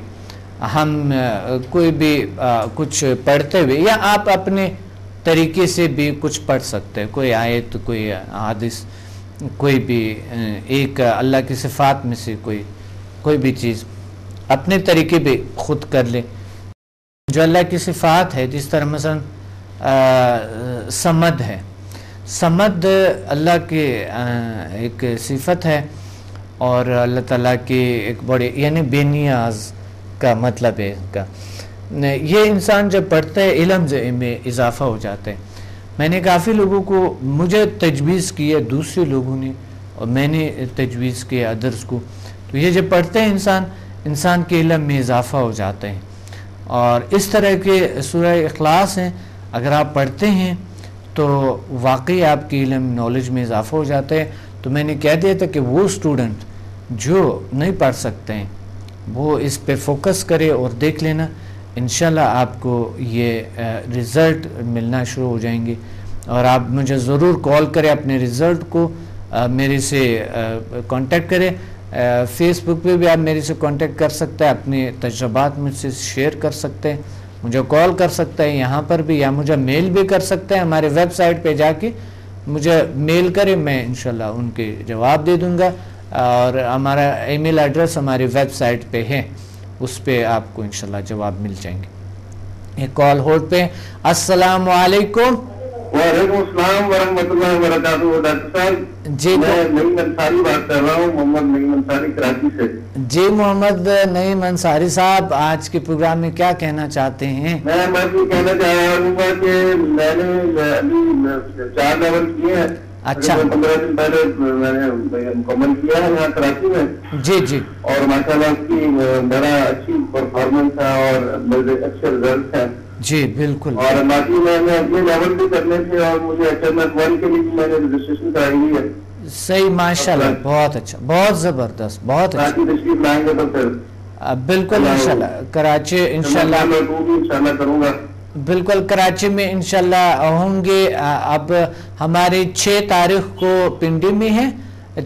ہم کوئی بھی کچھ پڑھتے ہوئے, یا آپ اپنے طریقے سے بھی کچھ پڑھ سکتے ہیں, کوئی آیت, کوئی حدیث, کوئی بھی ایک اللہ کی صفات میں سے کوئی بھی چیز اپنے طریقے بھی خود کر لے جو اللہ کی صفات ہے. جس طرح مثلا سمد ہے, سمد اللہ کی ایک صفت ہے, اور اللہ تعالیٰ کی ایک بڑی, یعنی بے نیاز کا مطلب ہے اس کا. یہ انسان جب پڑھتا ہے علم میں اضافہ ہو جاتا ہے. میں نے کافی لوگوں کو, مجھے تجویز کی ہے دوسرے لوگوں نے, اور میں نے تجویز کی ادرس کو, تو یہ جب پڑھتے ہیں انسان کے علم میں اضافہ ہو جاتا ہے. اور اس طرح کے سورہ اخلاص ہیں, اگر آپ پڑھتے ہیں تو واقعی آپ کی علم نالج میں اضافہ ہو جاتا ہے. تو میں نے کہہ دیا تھا کہ وہ اسٹوڈنٹ جو نہیں پڑھ سکتے ہیں وہ اس پہ فوکس کرے, اور دیکھ لینا انشاءاللہ آپ کو یہ رزلٹ ملنا شروع ہو جائیں گے. اور آپ مجھے ضرور کال کریں, اپنے رزلٹ کو میرے سے کانٹیکٹ کریں. فیس بک پہ بھی آپ میرے سے کانٹیکٹ کر سکتے ہیں, اپنے تجربات مجھ سے شیئر کر سکتے ہیں, مجھے کال کر سکتے ہیں یہاں پر بھی, یا مجھے میل بھی کر سکتے ہیں. ہمارے ویب سائٹ پہ جا کے مجھے میل کریں, میں انشاءاللہ ان کے جواب دے دوں گا. اور ہمارا ای میل ایڈریس ہماری ویب سائٹ پہ ہے, اس پہ آپ کو انشاءاللہ جواب مل جائیں گے. ایک کال ہولڈ پہ. السلام علیکم. وعلیکم السلام ورحمۃ اللہ وبرکاتہ. ڈاکٹر صاحب جی, میں نعیم انصاری بات کر رہا ہوں, محمد نعیم انصاری کراچی سے. جی محمد نعیم انصاری صاحب, آج کے پروگرام میں کیا کہنا چاہتے ہیں؟ میں بس یہ کہنا چاہ رہا ہوں کہ میں نے ابھی 4 لیول کیے ہیں. اچھا, 15 دن پہلے میں نے مکمل کیا ہے یہاں کراچی میں. جی جی, اور ماشاءاللہ اس کی بڑا اچھی پرفارمنس ہے اور بڑے اچھے رزلٹ ہیں. جی بالکل. اور باقی میں نے اپنے لیول بھی کرنے تھے, اور مجھے HMS1 کے لیے بھی میں نے رجسٹریشن کرائی ہوئی ہے. صحیح, ماشاءاللہ, بہت اچھا, بہت زبردست, بہت اچھا. تشریف لائیں گے تو پھر بالکل انشاءاللہ کراچی انشاءاللہ میں انشاءاللہ کروں گا. بالکل کراچی میں انشاءاللہ ہوں گے. اب ہماری 6 تاریخ کو پنڈی میں ہے,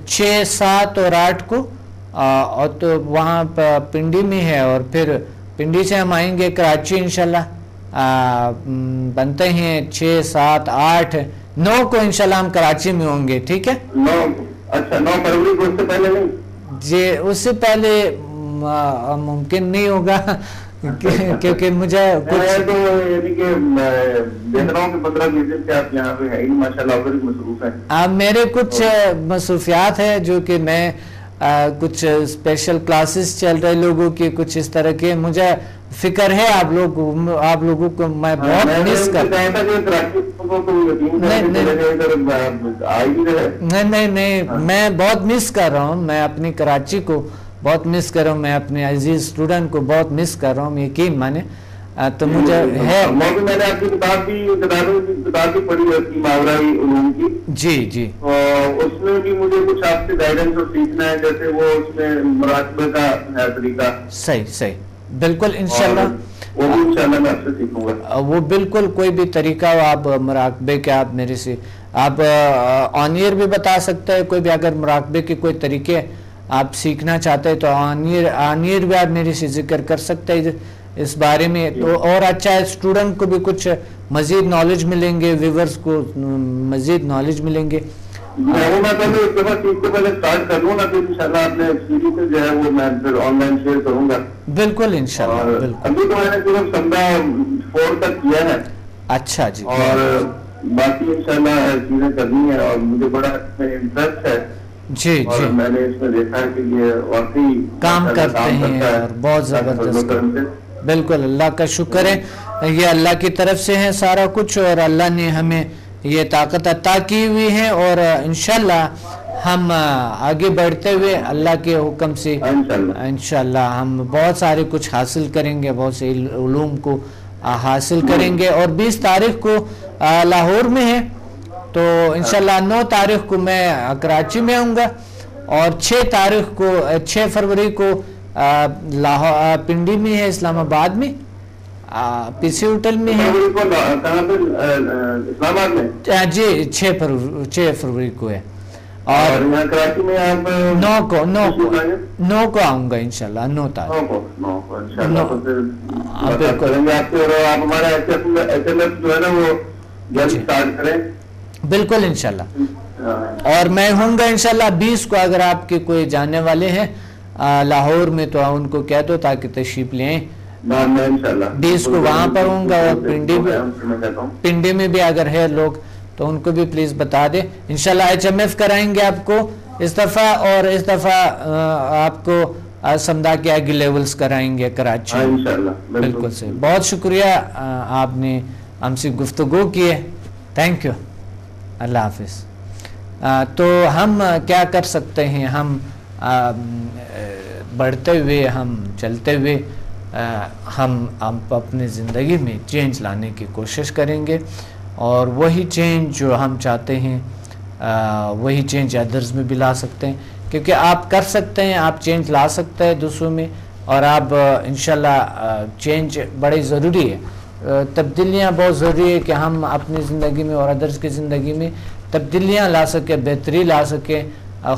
6, 7 اور 8 کو, اور تو وہاں پنڈی میں ہے, اور پھر پنڈی سے ہم آئیں گے کراچی انشاءاللہ. بنتے ہیں 6, 7, 8, 9 کو انشاءاللہ ہم کراچی میں ہوں گے. ٹھیک ہے. 9 فروری کو, اس سے پہلے نہیں؟ جی اس سے پہلے ممکن نہیں ہوگا, کیونکہ مجھے کچھ میرے کچھ مصروفیات ہیں, جو کہ میں کچھ اسپیشل کلاسز چل رہے لوگوں کی, کچھ اس طرح کے. مجھے فکر ہے آپ لوگوں کو میں بہت مس کر نہیں, میں بہت مس کر رہا ہوں. میں اپنی کراچی کو بہت مس کر رہا ہوں, میں اپنے عزیز اسٹوڈنٹ کو بہت مس کر رہا ہوں, یقین مانے. تو مجھے ہے, میں نے آپ کی کتاب بھی پڑھی ہے ماورائی علوم کی. جی جی, اس میں بھی مجھے کچھ آپ سے گائیڈنس اور سیکھنا ہے, جیسے وہ اس میں مراقبے کا ہے طریقہ. صحیح, بالکل انشاءاللہ وہ بھی انشاءاللہ میں آپ سے سیکھوں گا. وہ بالکل کوئی بھی طریقہ ہو آپ مراقبے کے, آپ میرے سے آپ آن ایئر بھی بتا سکتے ہیں. کوئی بھی اگر مراقبے کے کوئی طریقے آپ سیکھنا چاہتے ہیں تو آن ایئر بھی آپ میرے سے ذکر کر سکتے ہیں اس بارے میں. تو اور اچھا ہے, اسٹوڈنٹ کو بھی کچھ مزید نالج ملیں گے, ویورز کو مزید نالج ملیں گے. میں پہلے ایک دفعہ سیکھ کے پہلے اسٹارٹ کر لوں گا, پھر انشاءاللہ اپنے سیریز سے جو ہے وہ میں پھر آن لائن شیئر کروں گا. بالکل انشاءاللہ. ابھی تو میں نے صرف سمجھا 4 تک کیا ہے. اچھا جی, اور باقی انشاءاللہ چیزیں کرنی ہے, اور مجھے بڑا انٹرسٹ ہے. جی جی, میں نے اس میں دیکھا ہے کہ یہ واقعی کام کرتے ہیں اور بہت زبردست. بالکل اللہ کا شکر ہے, یہ اللہ کی طرف سے ہے سارا کچھ, اور اللہ نے ہمیں یہ طاقت عطا کی ہوئی ہے, اور انشاءاللہ ہم آگے بڑھتے ہوئے اللہ کے حکم سے انشاءاللہ ہم بہت سارے کچھ حاصل کریں گے, بہت سے علوم کو حاصل کریں گے. اور 20 تاریخ کو لاہور میں ہے, تو انشاءاللہ 9 تاریخ کو میں کراچی میں ہوں گا, اور 6 فروری کو پنڈی میں ہے, اسلام آباد میں پی سی ہوٹل میں ہے. جی 6 فروری کو ہے, اور 9 کو آؤں گا انشاءاللہ, 9 تاریخ. بالکل انشاءاللہ, اور میں ہوں گا انشاءاللہ 20 کو. اگر آپ کے کوئی جانے والے ہیں لاہور میں تو ان کو کہہ دو تاکہ تشریف لیں. 20 کو وہاں پر ہوں گا, اور پنڈی میں بھی اگر ہے لوگ تو ان کو بھی پلیز بتا دیں. انشاءاللہ HMF کرائیں گے آپ کو اس دفعہ, اور اس دفعہ آپ کو سمدھا کے آگے لیولز کرائیں گے کراچی. بالکل سے بہت شکریہ, آپ نے ہم سے گفتگو کی ہے. تھینک یو, اللہ حافظ. تو ہم کیا کر سکتے ہیں, ہم بڑھتے ہوئے, ہم چلتے ہوئے, ہم اپنے زندگی میں چینج لانے کی کوشش کریں گے, اور وہی چینج جو ہم چاہتے ہیں وہی چینج ادرز میں بھی لا سکتے ہیں, کیونکہ آپ کر سکتے ہیں, آپ چینج لا سکتے ہیں دوسروں میں, اور آپ انشاءاللہ چینج بڑی ضروری ہے, تبدیلیاں بہت ضروری ہے کہ ہم اپنی زندگی میں اور ادرز کی زندگی میں تبدیلیاں لا سکیں, بہتری لا سکیں,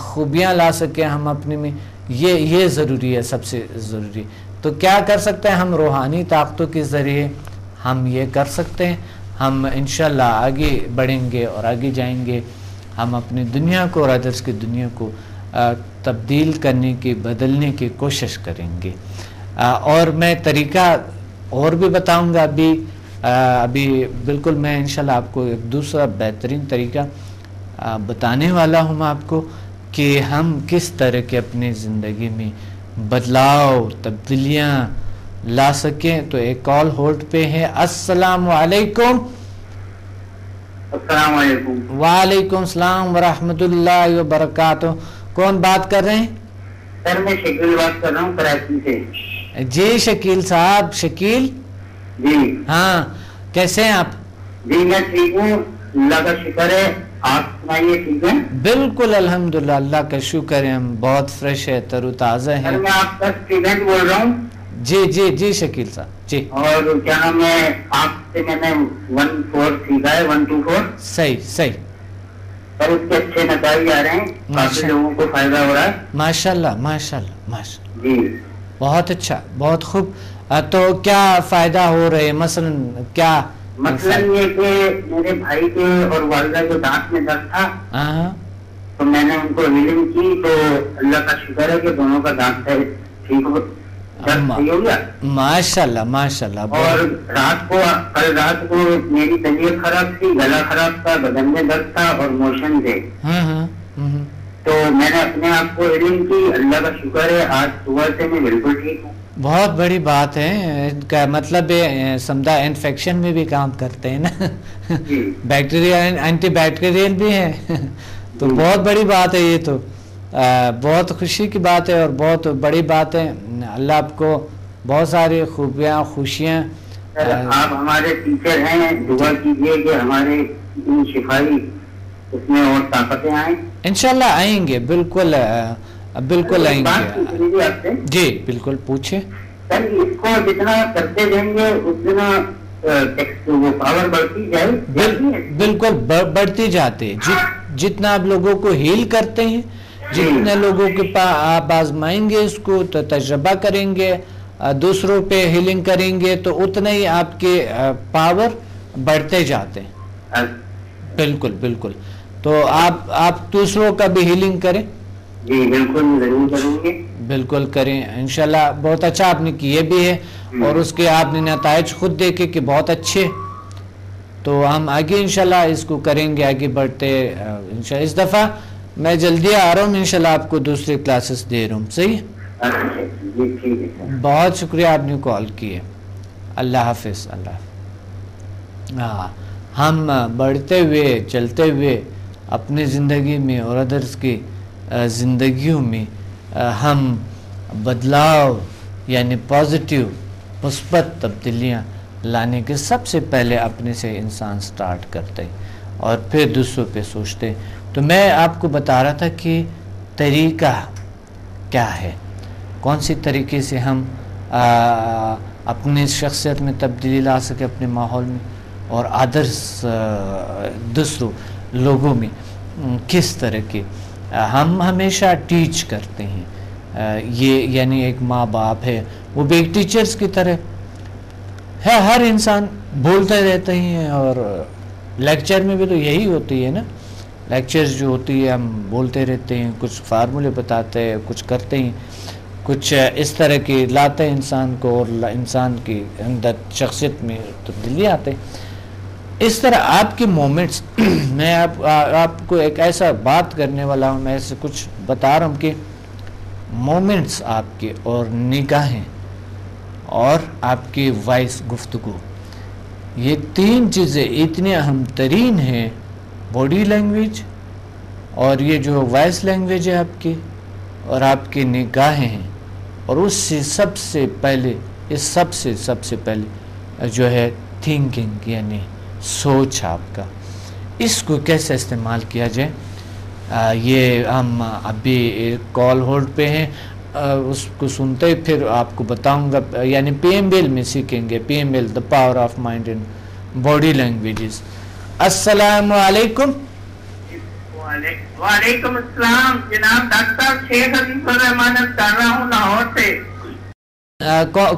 خوبیاں لا سکیں ہم اپنے میں, یہ ضروری ہے, سب سے ضروری. تو کیا کر سکتے ہیں ہم؟ روحانی طاقتوں کے ذریعے ہم یہ کر سکتے ہیں. ہم انشاءاللہ آگے بڑھیں گے اور آگے جائیں گے, ہم اپنی دنیا کو اور ادرس کی دنیا کو تبدیل کرنے کی, بدلنے کی کوشش کریں گے. اور میں طریقہ اور بھی بتاؤں گا ابھی بالکل. میں انشاءاللہ آپ کو ایک دوسرا بہترین طریقہ بتانے والا ہوں آپ کو کہ ہم کس طرح کے اپنی زندگی میں بدلاؤ, تبدیلیاں لا سکیں. تو ایک کال ہولڈ پہ ہے. السلام علیکم. السلام علیکم. وعلیکم السلام ورحمۃ اللہ وبرکاتہ. کون بات کر رہے ہیں؟ سر میں شکیل بات کر رہا ہوں کراچی سے. جی شکیل صاحب. شکیل جی ہاں, کیسے ہیں آپ؟ جی میں ٹھیک ہوں, اللہ کا شکر ہے. آپ سنائیے, ٹھیک ہے؟ بالکل الحمدللہ, اللہ کا شکر ہے, ہم بہت فریش ہے, تر و تازہ ہیں. میں آپ کا اسٹوڈنٹ بول رہا ہوں. جی جی جی شکیل صاحب جی. اور کیا نام ہے, آپ سے میں نے 1-4 سیکھا ہے, 1-2-4. صحیح. اور اس کے اچھے نتائج آ رہے ہیں, کافی لوگوں کو فائدہ ہو رہا ہے. ماشاءاللہ. جی بہت اچھا, بہت خوب. تو کیا فائدہ ہو رہے ہیں؟ مثلا یہ کہ میرے بھائی کے اور والدہ کے دانت میں درد تھا, تو میں نے ان کو ہیلنگ کی, تو اللہ کا شکر ہے کہ دونوں کا دانت ٹھیک ہو گیا. ماشاءاللہ. اور کل رات کو میری طبیعت خراب تھی, گلا خراب تھا, بدن میں درد تھا اور موشن تھے. تو میں نے اپنے آپ کو ہیلنگ کی, اللہ کا شکر ہے آج صبح سے میں بالکل ٹھیک ہوں. بہت بڑی بات ہے, کا مطلب سمجھا انفیکشن میں بھی کام کرتے ہیں نا, بیکٹیریا اینٹی بیکٹیریل بھی ہے, تو بہت بڑی بات ہے یہ. تو بہت خوشی کی بات ہے اور بہت بڑی بات ہے. اللہ آپ کو بہت ساری خوبیاں, خوشیاں. آپ ہمارے ٹیچر ہیں, دعا کیجیے کہ ہمارے شفائی اس میں اور طاقتیں آئیں. انشاءاللہ آئیں گے, بالکل آئیں گے. جی بالکل پوچھیں. سر اس کو جتنا کرتے جائیں گے اتنا پاور بڑھتی جائے. بالکل بڑھتی جاتے, جتنا آپ لوگوں کو ہیل کرتے ہیں, جتنے لوگوں کے پاس آپ آزمائیں گے اس کو, تو تجربہ کریں گے, دوسروں پہ ہیلنگ کریں گے, تو اتنا ہی آپ کے پاور بڑھتے جاتے ہیں. بالکل. تو آپ دوسروں کا بھی ہیلنگ کریں. جی بالکل ضرور کریں گے. بالکل کریں انشاءاللہ. بہت اچھا آپ نے کیے بھی ہے, اور اس کے آپ نے نتائج خود دیکھے کہ بہت اچھے. تو ہم آگے انشاءاللہ اس کو کریں گے, آگے بڑھتے انشاءاللہ. اس دفعہ میں جلدی آ رہا ہوں انشاءاللہ, آپ کو دوسری کلاسز دے رہا ہوں. صحیح, جی ٹھیک ہے. بہت شکریہ آپ نے کال کی ہے. اللہ حافظ. ہاں، ہم بڑھتے ہوئے چلتے ہوئے اپنی زندگی میں اور ادرس کی زندگیوں میں ہم بدلاؤ یعنی پازیٹیو مثبت تبدیلیاں لانے کے سب سے پہلے اپنے سے انسان سٹارٹ کرتے اور پھر دوسروں پہ سوچتے. تو میں آپ کو بتا رہا تھا کہ طریقہ کیا ہے، کون سی طریقے سے ہم اپنی شخصیت میں تبدیلی لا سکے، اپنے ماحول میں اور ادرس دوسروں لوگوں میں کس طرح کے ہم ہمیشہ ٹیچ کرتے ہیں. یہ یعنی ایک ماں باپ ہے، وہ بھی ایک ٹیچرز کی طرح ہے. ہر انسان بولتے رہتے ہیں اور لیکچر میں بھی تو یہی ہوتی ہے نا. لیکچرز جو ہوتی ہے ہم بولتے رہتے ہیں، کچھ فارمولے بتاتے ہیں، کچھ کرتے ہیں، کچھ اس طرح کی لاتے ہیں انسان کو اور انسان کی اندر شخصیت میں تبدیلی آتے ہیں. اس طرح آپ کے مومنٹس میں آپ کو ایک ایسا بات کرنے والا ہوں، میں ایسے کچھ بتا رہا ہوں کہ مومنٹس آپ کے اور نگاہیں اور آپ کی وائس گفتگو، یہ تین چیزیں اتنی اہم ترین ہیں. باڈی لینگویج اور یہ جو وائس لینگویج ہے آپ کی اور آپ کی نگاہیں ہیں، اور اس سے سب سے پہلے جو ہے تھنکنگ یعنی سوچ آپ کا. اس کو کیسے استعمال کیا جائے، یہ ہم ابھی کال ہولڈ پہ ہیں، اس کو سنتے ہی پھر آپ کو بتاؤں گا. یعنی پی ایم بیل میں سیکھیں گے، P M Bell the power of mind and body languages. السلام علیکم. وعلیکم السلام جناب. ڈاکٹر شیخ عزیز الرحمان کر رہا ہوں لاہور سے.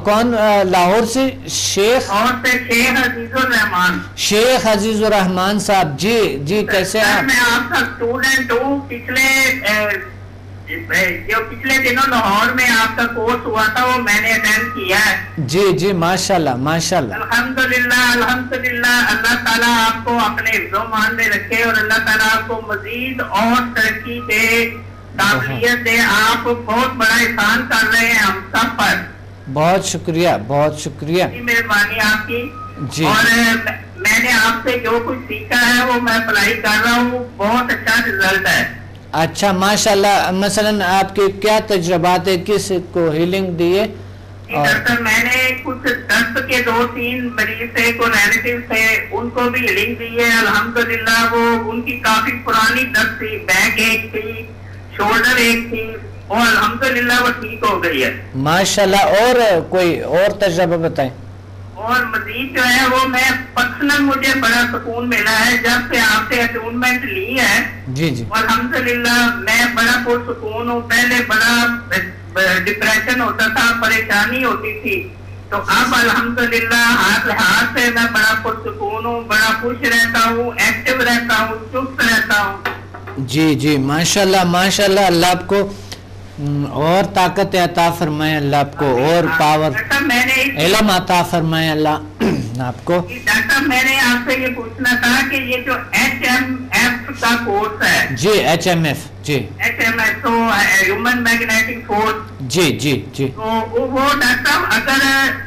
کون لاہور سے؟ شیخ عزیز الرحمان. شیخ عزیز الرحمان صاحب، جی کیسے ہیں؟ میں آپ کا اسٹوڈنٹ ہوں. پچھلے دنوں لاہور میں آپ کا کورس ہوا تھا، وہ میں نے اٹینڈ کیا ہے. جی ماشاءاللہ ماشاءاللہ. الحمدللہ. اللہ تعالیٰ آپ کو اپنے حفظ و مان میں رکھے اور اللہ تعالیٰ آپ کو مزید اور ترقی دے، قابلیت دے. آپ بہت بڑا احسان کر رہے ہیں ہم سب پر. بہت شکریہ مہربانی آپ کی. جی. اور میں نے آپ سے جو کچھ سیکھا ہے وہ میں اپلائی کر رہا ہوں، بہت اچھا رزلٹ ہے. اچھا ماشاءاللہ. مثلا آپ کے کیا تجربات ہے، کس کو ہیلنگ دی ہے؟ ڈاکٹر میں نے کچھ دست کے 2-3 مریض تھے، کو ریلیٹیو تھے، ان کو بھی ہیلنگ دی ہے الحمدللہ. وہ ان کی کافی پرانی دست تھی، بیک ایک تھی، شولڈر ایک تھی، اور الحمدللہ وہ ٹھیک ہو گئی ہے ماشاءاللہ. اور کوئی اور تجربہ بتائیں. اور مزید جو ہے وہ میں پرسنل مجھے بڑا سکون ملا ہے جب سے آپ سے اٹونمنٹ لی ہے. جی. الحمدللہ میں بڑا پرسکون ہوں. پہلے بڑا ڈپریشن ہوتا تھا، پریشانی ہوتی تھی، تو اب الحمدللہ ہاتھ لحاظ سے میں بڑا پرسکون ہوں، بڑا خوش رہتا ہوں، ایکٹیو رہتا ہوں، چست رہتا ہوں. جی ماشاءاللہ. اللہ آپ کو اور طاقت عطا فرمائے، اللہ آپ کو اور پاور علم عطا فرمائے اللہ آپ کو. ڈاکٹر میں نے آپ سے یہ پوچھنا تھا کہ یہ جو HMF کا کورس ہے. جی HMF. جی HMF تو ہیومن میگنیٹک فورس. جی. تو وہ ڈاکٹر اگر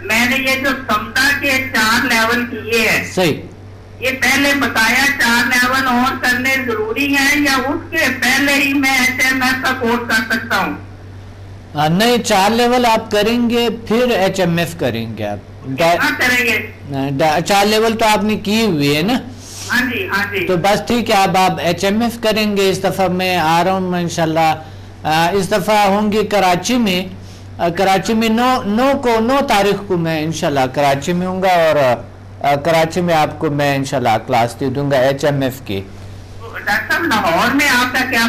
میں نے یہ جو سمتا کے 4 لیول کیے ہیں، صحیح، یہ پہلے بتایا 4 لیول اور کرنے ضروری ہیں یا اس کے پہلے ہی میں HMF کا کورس کر سکتا ہوں؟ نہیں، 4 لیول آپ کریں گے پھر HMF کریں گے. آپ کریں گے 4 لیول تو آپ نے کی ہوئی ہے نا. ہاں جی. تو بس ٹھیک ہے، اب آپ HMF کریں گے. اس دفعہ میں آ رہا ہوں انشاءاللہ. اس دفعہ ہوں گی کراچی میں. 9 تاریخ کو میں انشاءاللہ کراچی میں ہوں گا، اور کراچی میں آپ کو میں انشاءاللہ کلاس دے دوں گا HMF کی. ڈاکٹر صاحب لاہور میں آپ کا کیا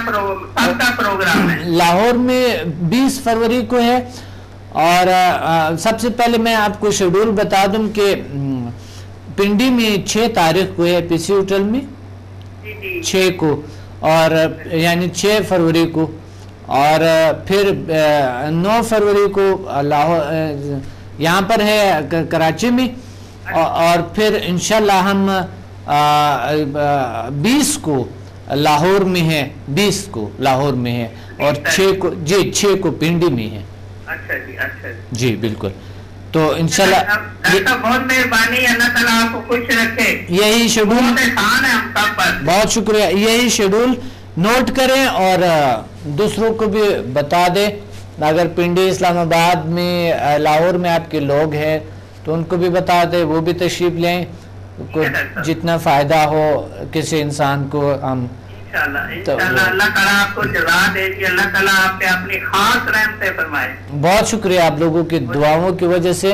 پروگرام ہے؟ لاہور میں 20 فروری کو ہے. اور سب سے پہلے میں آپ کو شیڈول بتا دوں کہ پنڈی میں 6 تاریخ کو ہے، PC ہوٹل میں 6 کو، اور یعنی 6 فروری کو، اور پھر 9 فروری کو لاہور یہاں پر ہے کراچی میں، اور پھر انشاءاللہ ہم 20 کو لاہور میں ہے، 20 کو لاہور میں ہے، اور 6 کو پنڈی میں ہے. اچھا جی. جی بالکل. تو انشاءاللہ بہت مہربانی، اللہ تعالیٰ آپ کو خوش رکھے. یہی شیڈول احسان ہے ہم سب پر. بہت شکریہ. یہی شیڈول نوٹ کریں اور دوسروں کو بھی بتا دیں. اگر پنڈی اسلام آباد میں لاہور میں آپ کے لوگ ہیں تو ان کو بھی بتا دیں، وہ بھی تشریف لیں. جتنا فائدہ ہو کسی انسان کو ہم انشاءاللہ اللہ تعالیٰ آپ کو جزا دے کہ اللہ تعالیٰ آپ پہ اپنی خاص رحمتیں فرمائے. بہت شکریہ. آپ لوگوں کی دعاؤں کی وجہ سے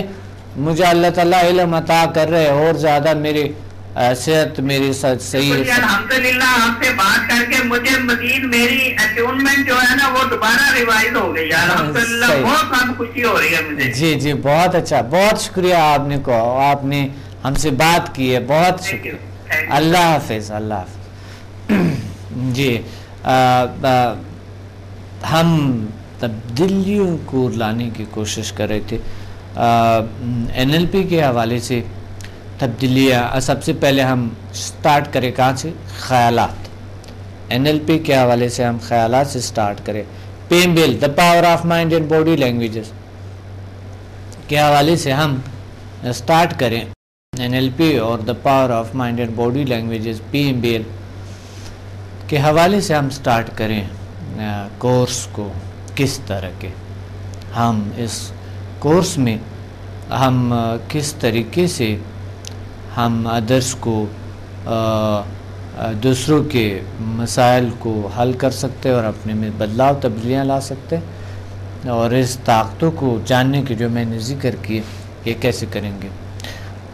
مجھے اللہ تعالیٰ علم عطا کر رہے اور زیادہ میری صحت میری صحیح ہے. الحمدللہ آپ سے بات کر کے مجھے مزید میری اٹیونمنٹ جو ہے نا وہ دوبارہ ریوائز ہو گئی. الحمدللہ بہت خوشی ہو رہی ہے مجھے. جی جی بہت اچھا. بہت شکریہ آپ نے ہم سے بات کی ہے. بہت شکریہ. اللہ حافظ. اللہ حافظ. جی ہم تبدیلیوں کو لانے کی کوشش کر رہے تھے NLP کے حوالے سے. تبدیلیاں سب سے پہلے ہم سٹارٹ کریں کہاں سے؟ خیالات. NLP کے حوالے سے ہم خیالات سے سٹارٹ کریں. پیمبل the power of mind and body languages کے حوالے سے ہم سٹارٹ کریں. NLP اور the power of mind and body languages PMBL کے حوالے سے ہم سٹارٹ کریں کورس کو. کس طرح کے ہم اس کورس میں ہم کس طریقے سے ہم ادرس کو دوسروں کے مسائل کو حل کر سکتے اور اپنے میں بدلاؤ تبدیلیاں لا سکتے، اور اس طاقتوں کو جاننے کی جو میں نے ذکر کی یہ کیسے کریں گے.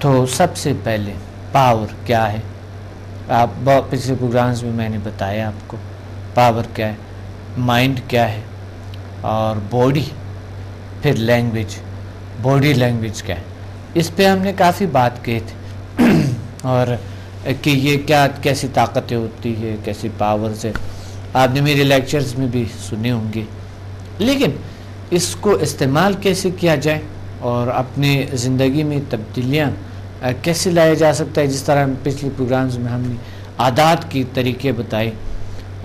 تو سب سے پہلے پاور کیا ہے؟ آپ پچھلے پروگرامز میں نے بتایا آپ کو پاور کیا ہے، مائنڈ کیا ہے، اور باڈی، پھر لینگویج. باڈی لینگویج کیا ہے اس پہ ہم نے کافی بات کی تھی اور کہ یہ کیسی طاقتیں ہوتی ہے، کیسی پاورز ہے. آپ نے میرے لیکچرز میں بھی سنے ہوں گے. لیکن اس کو استعمال کیسے کیا جائے اور اپنے زندگی میں تبدیلیاں کیسے لایا جا سکتا ہے، جس طرح پچھلے پروگرامز میں ہم نے عادات کی طریقے بتائے،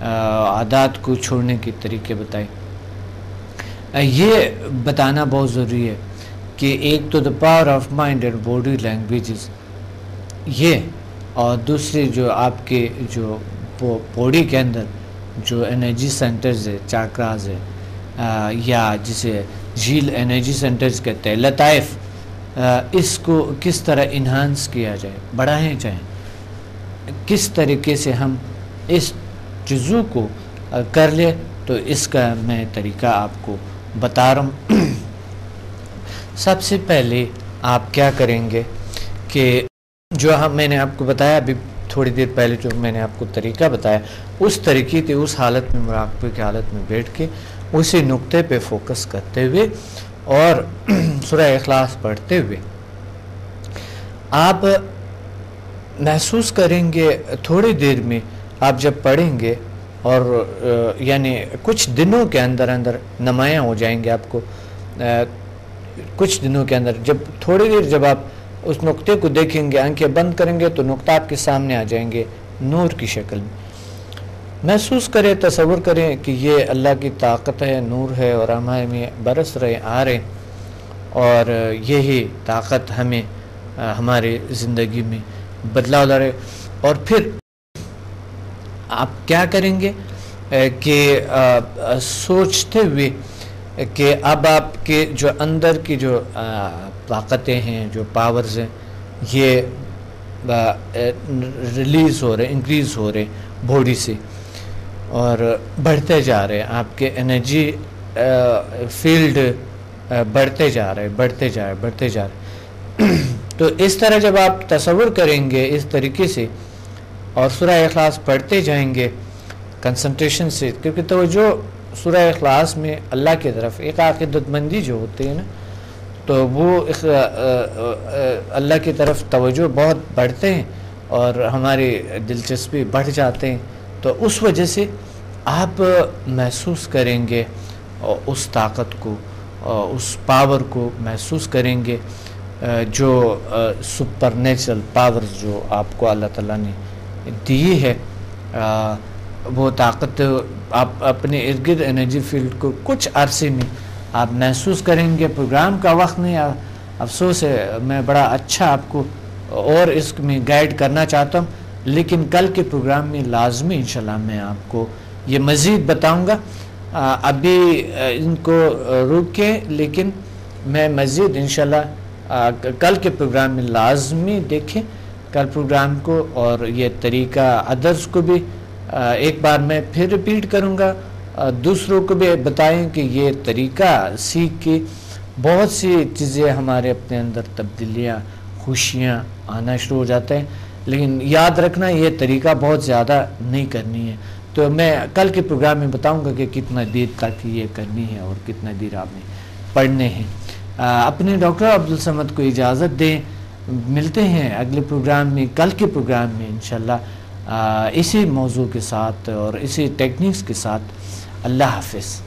عادات کو چھوڑنے کی طریقے بتائے. یہ بتانا بہت ضروری ہے کہ ایک تو دا power of mind and body languages یہ، اور دوسرے جو آپ کے جو باڈی کے اندر جو انرجی سینٹرز ہے، چاکراز ہے، یا جسے جھیل انرجی سینٹرز کہتے ہیں، لطائف، اس کو کس طرح انہانس کیا جائے، بڑھائیں جائیں، کس طریقے سے ہم اس چیزوں کو کر لیں. تو اس کا میں طریقہ آپ کو بتا رہا ہوں. سب سے پہلے آپ کیا کریں گے کہ جو میں نے آپ کو بتایا ابھی تھوڑی دیر پہلے، جو میں نے آپ کو طریقہ بتایا، اس طریقے سے اس حالت میں مراقبے کی حالت میں بیٹھ کے اسی نقطے پہ فوکس کرتے ہوئے اور سورہ اخلاص پڑھتے ہوئے آپ محسوس کریں گے تھوڑی دیر میں آپ جب پڑھیں گے، اور یعنی کچھ دنوں کے اندر نمایاں ہو جائیں گے آپ کو. کچھ دنوں کے اندر جب تھوڑی دیر جب آپ اس نقطے کو دیکھیں گے، آنکھیں بند کریں گے تو نقطہ آپ کے سامنے آ جائیں گے نور کی شکل میں. محسوس کریں، تصور کریں کہ یہ اللہ کی طاقت ہے، نور ہے، اور ہمارے میں برس رہے آ رہے، اور یہی طاقت ہمیں ہمارے زندگی میں بدلاؤ لا رہے. اور پھر آپ کیا کریں گے کہ سوچتے ہوئے کہ اب آپ کے جو اندر کی جو طاقتیں ہیں، جو پاورز ہیں، یہ ریلیز ہو رہے، انکریز ہو رہے باڈی سے اور بڑھتے جا رہے ہیں. آپ کے انرجی فیلڈ بڑھتے جا رہے. تو اس طرح جب آپ تصور کریں گے اس طریقے سے اور سورہ اخلاص پڑھتے جائیں گے کنسنٹریشن سے، کیونکہ توجہ سورہ اخلاص میں اللہ کی طرف ایک عقیدت مندی جو ہوتی ہے نا، تو وہ اللہ کی طرف توجہ بہت بڑھتے ہیں اور ہماری دلچسپی بڑھ جاتے ہیں. تو اس وجہ سے آپ محسوس کریں گے اس طاقت کو، اس پاور کو محسوس کریں گے، جو سپر نیچرل پاورز جو آپ کو اللہ تعالیٰ نے دی ہے. وہ طاقت آپ اپنے ارد گرد انرجی فیلڈ کو کچھ عرصے میں آپ محسوس کریں گے. پروگرام کا وقت نہیں، افسوس ہے میں بڑا اچھا آپ کو اور اس میں گائیڈ کرنا چاہتا ہوں، لیکن کل کے پروگرام میں لازمی انشاءاللہ میں آپ کو یہ مزید بتاؤں گا. ابھی ان کو روک کے، لیکن میں مزید انشاءاللہ کل کے پروگرام میں لازمی دیکھیں کل پروگرام کو، اور یہ طریقہ ادرس کو بھی ایک بار میں پھر ریپیٹ کروں گا، دوسروں کو بھی بتائیں کہ یہ طریقہ سیکھ کے بہت سی چیزیں ہمارے اپنے اندر تبدیلیاں، خوشیاں آنا شروع ہو جاتے ہیں. لیکن یاد رکھنا یہ طریقہ بہت زیادہ نہیں کرنی ہے. تو میں کل کے پروگرام میں بتاؤں گا کہ کتنا دیر تک یہ کرنی ہے اور کتنا دیر آپ نے پڑھنے ہیں. اپنے ڈاکٹر عبدالصمد کو اجازت دیں، ملتے ہیں اگلے پروگرام میں، کل کے پروگرام میں انشاءاللہ اسی موضوع کے ساتھ اور اسی ٹیکنیکس کے ساتھ. اللہ حافظ.